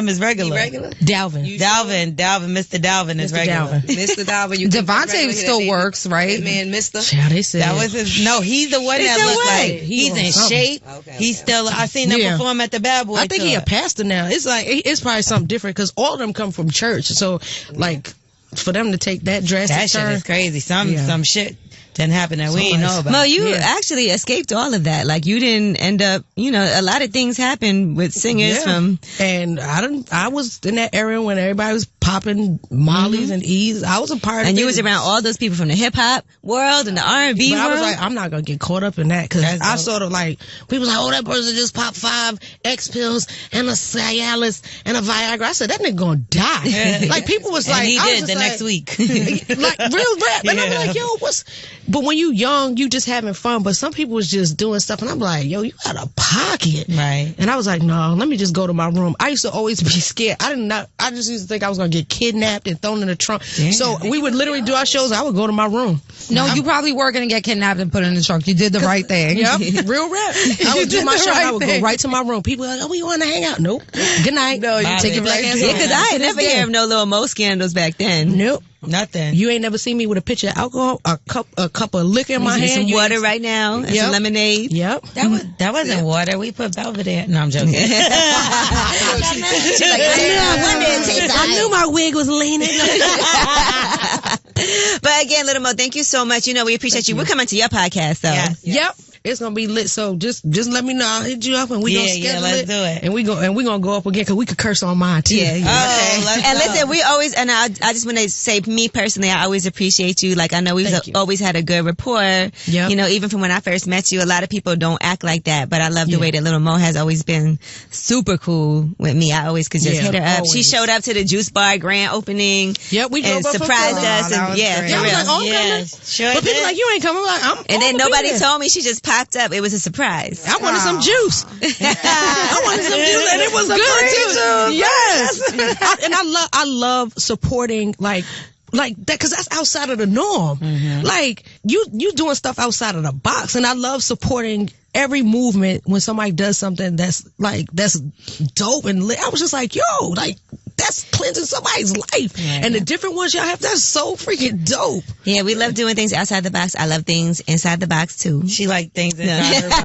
is regular. Dalvin. Mr. Dalvin is regular. Mr. Dalvin. Devontae still works, right? Man, Mr. Yeah, they said. That was his. No, he's the one that looks like he's in shape. Okay. He's still. I seen him perform at the Bad Boy. I think he a pastor now. It's like it's probably something different because all of them come from church. So like for them to take that drastic that shit is crazy. Some shit didn't happen that we ain't know about. Mo, you actually escaped all of that. Like you didn't end up, a lot of things happened with singers from. And I was in that area when everybody was popping Molly's and E's. I was a part of it. And you was around all those people from the hip hop world and the R&B world. I was like, I'm not gonna get caught up in that because I sort of like people like, oh, that person just popped 5 X pills and a Cialis and a Viagra. I said that nigga gonna die. Like people was like, and he I did was the like, next week. like real rap. And I'm like, yo, what's? But when you young, you just having fun. But some people was just doing stuff, and I'm like, yo, you out of pocket, right? And I was like, no, let me just go to my room. I used to always be scared. I just used to think I was gonna get kidnapped and thrown in the trunk. Damn. So we would literally do our shows. I would go to my room. No, you probably were gonna get kidnapped and put in the trunk. You did the right thing. Yep, real rap. I would do my show. I would go right to my room. People were like, oh, we want to hang out. Nope. Good night. No, you take your black ass. Yeah, because I ain't never hear of no little Mo scandals back then. Nope. Nothing. You ain't never seen me with a pitcher of alcohol, a cup of liquor in my hand. Some water right now, and some lemonade. Yep. That wasn't water. We put Belvedere. No, I'm joking. She's like, I knew my wig was leaning. But again, Little Mo, thank you so much. We appreciate you. We're coming to your podcast, though. Yes. Yep. It's gonna be lit, so just let me know. I'll hit you up and we gonna schedule let's do it. And we gonna go up again because we could curse on mine too. Yeah. Okay. And listen, we always I just want to say, me personally, I always appreciate you. Like I know we've always had a good rapport. Yep. Even from when I first met you, a lot of people don't act like that, but I love the way that Little Mo has always been super cool with me. I always could just hit her up. Always. She showed up to the Juice Bar grand opening. Yep, we and surprised us. And I was like, oh, I'm coming. Sure. But people like, you ain't coming. Like, I'm. And then nobody told me. She just popped up. It was a surprise. I wanted some juice. I wanted some juice, and it was good too. Yes. And I love supporting like that because that's outside of the norm. Mm-hmm. Like you doing stuff outside of the box, and I love supporting every movement when somebody does something that's dope and lit. I was just like, yo, like that's cleansing somebody's life. Right. And the different ones y'all have, that's so freaking dope. Yeah, we love doing things outside the box. I love things inside the box too. She like things inside her box.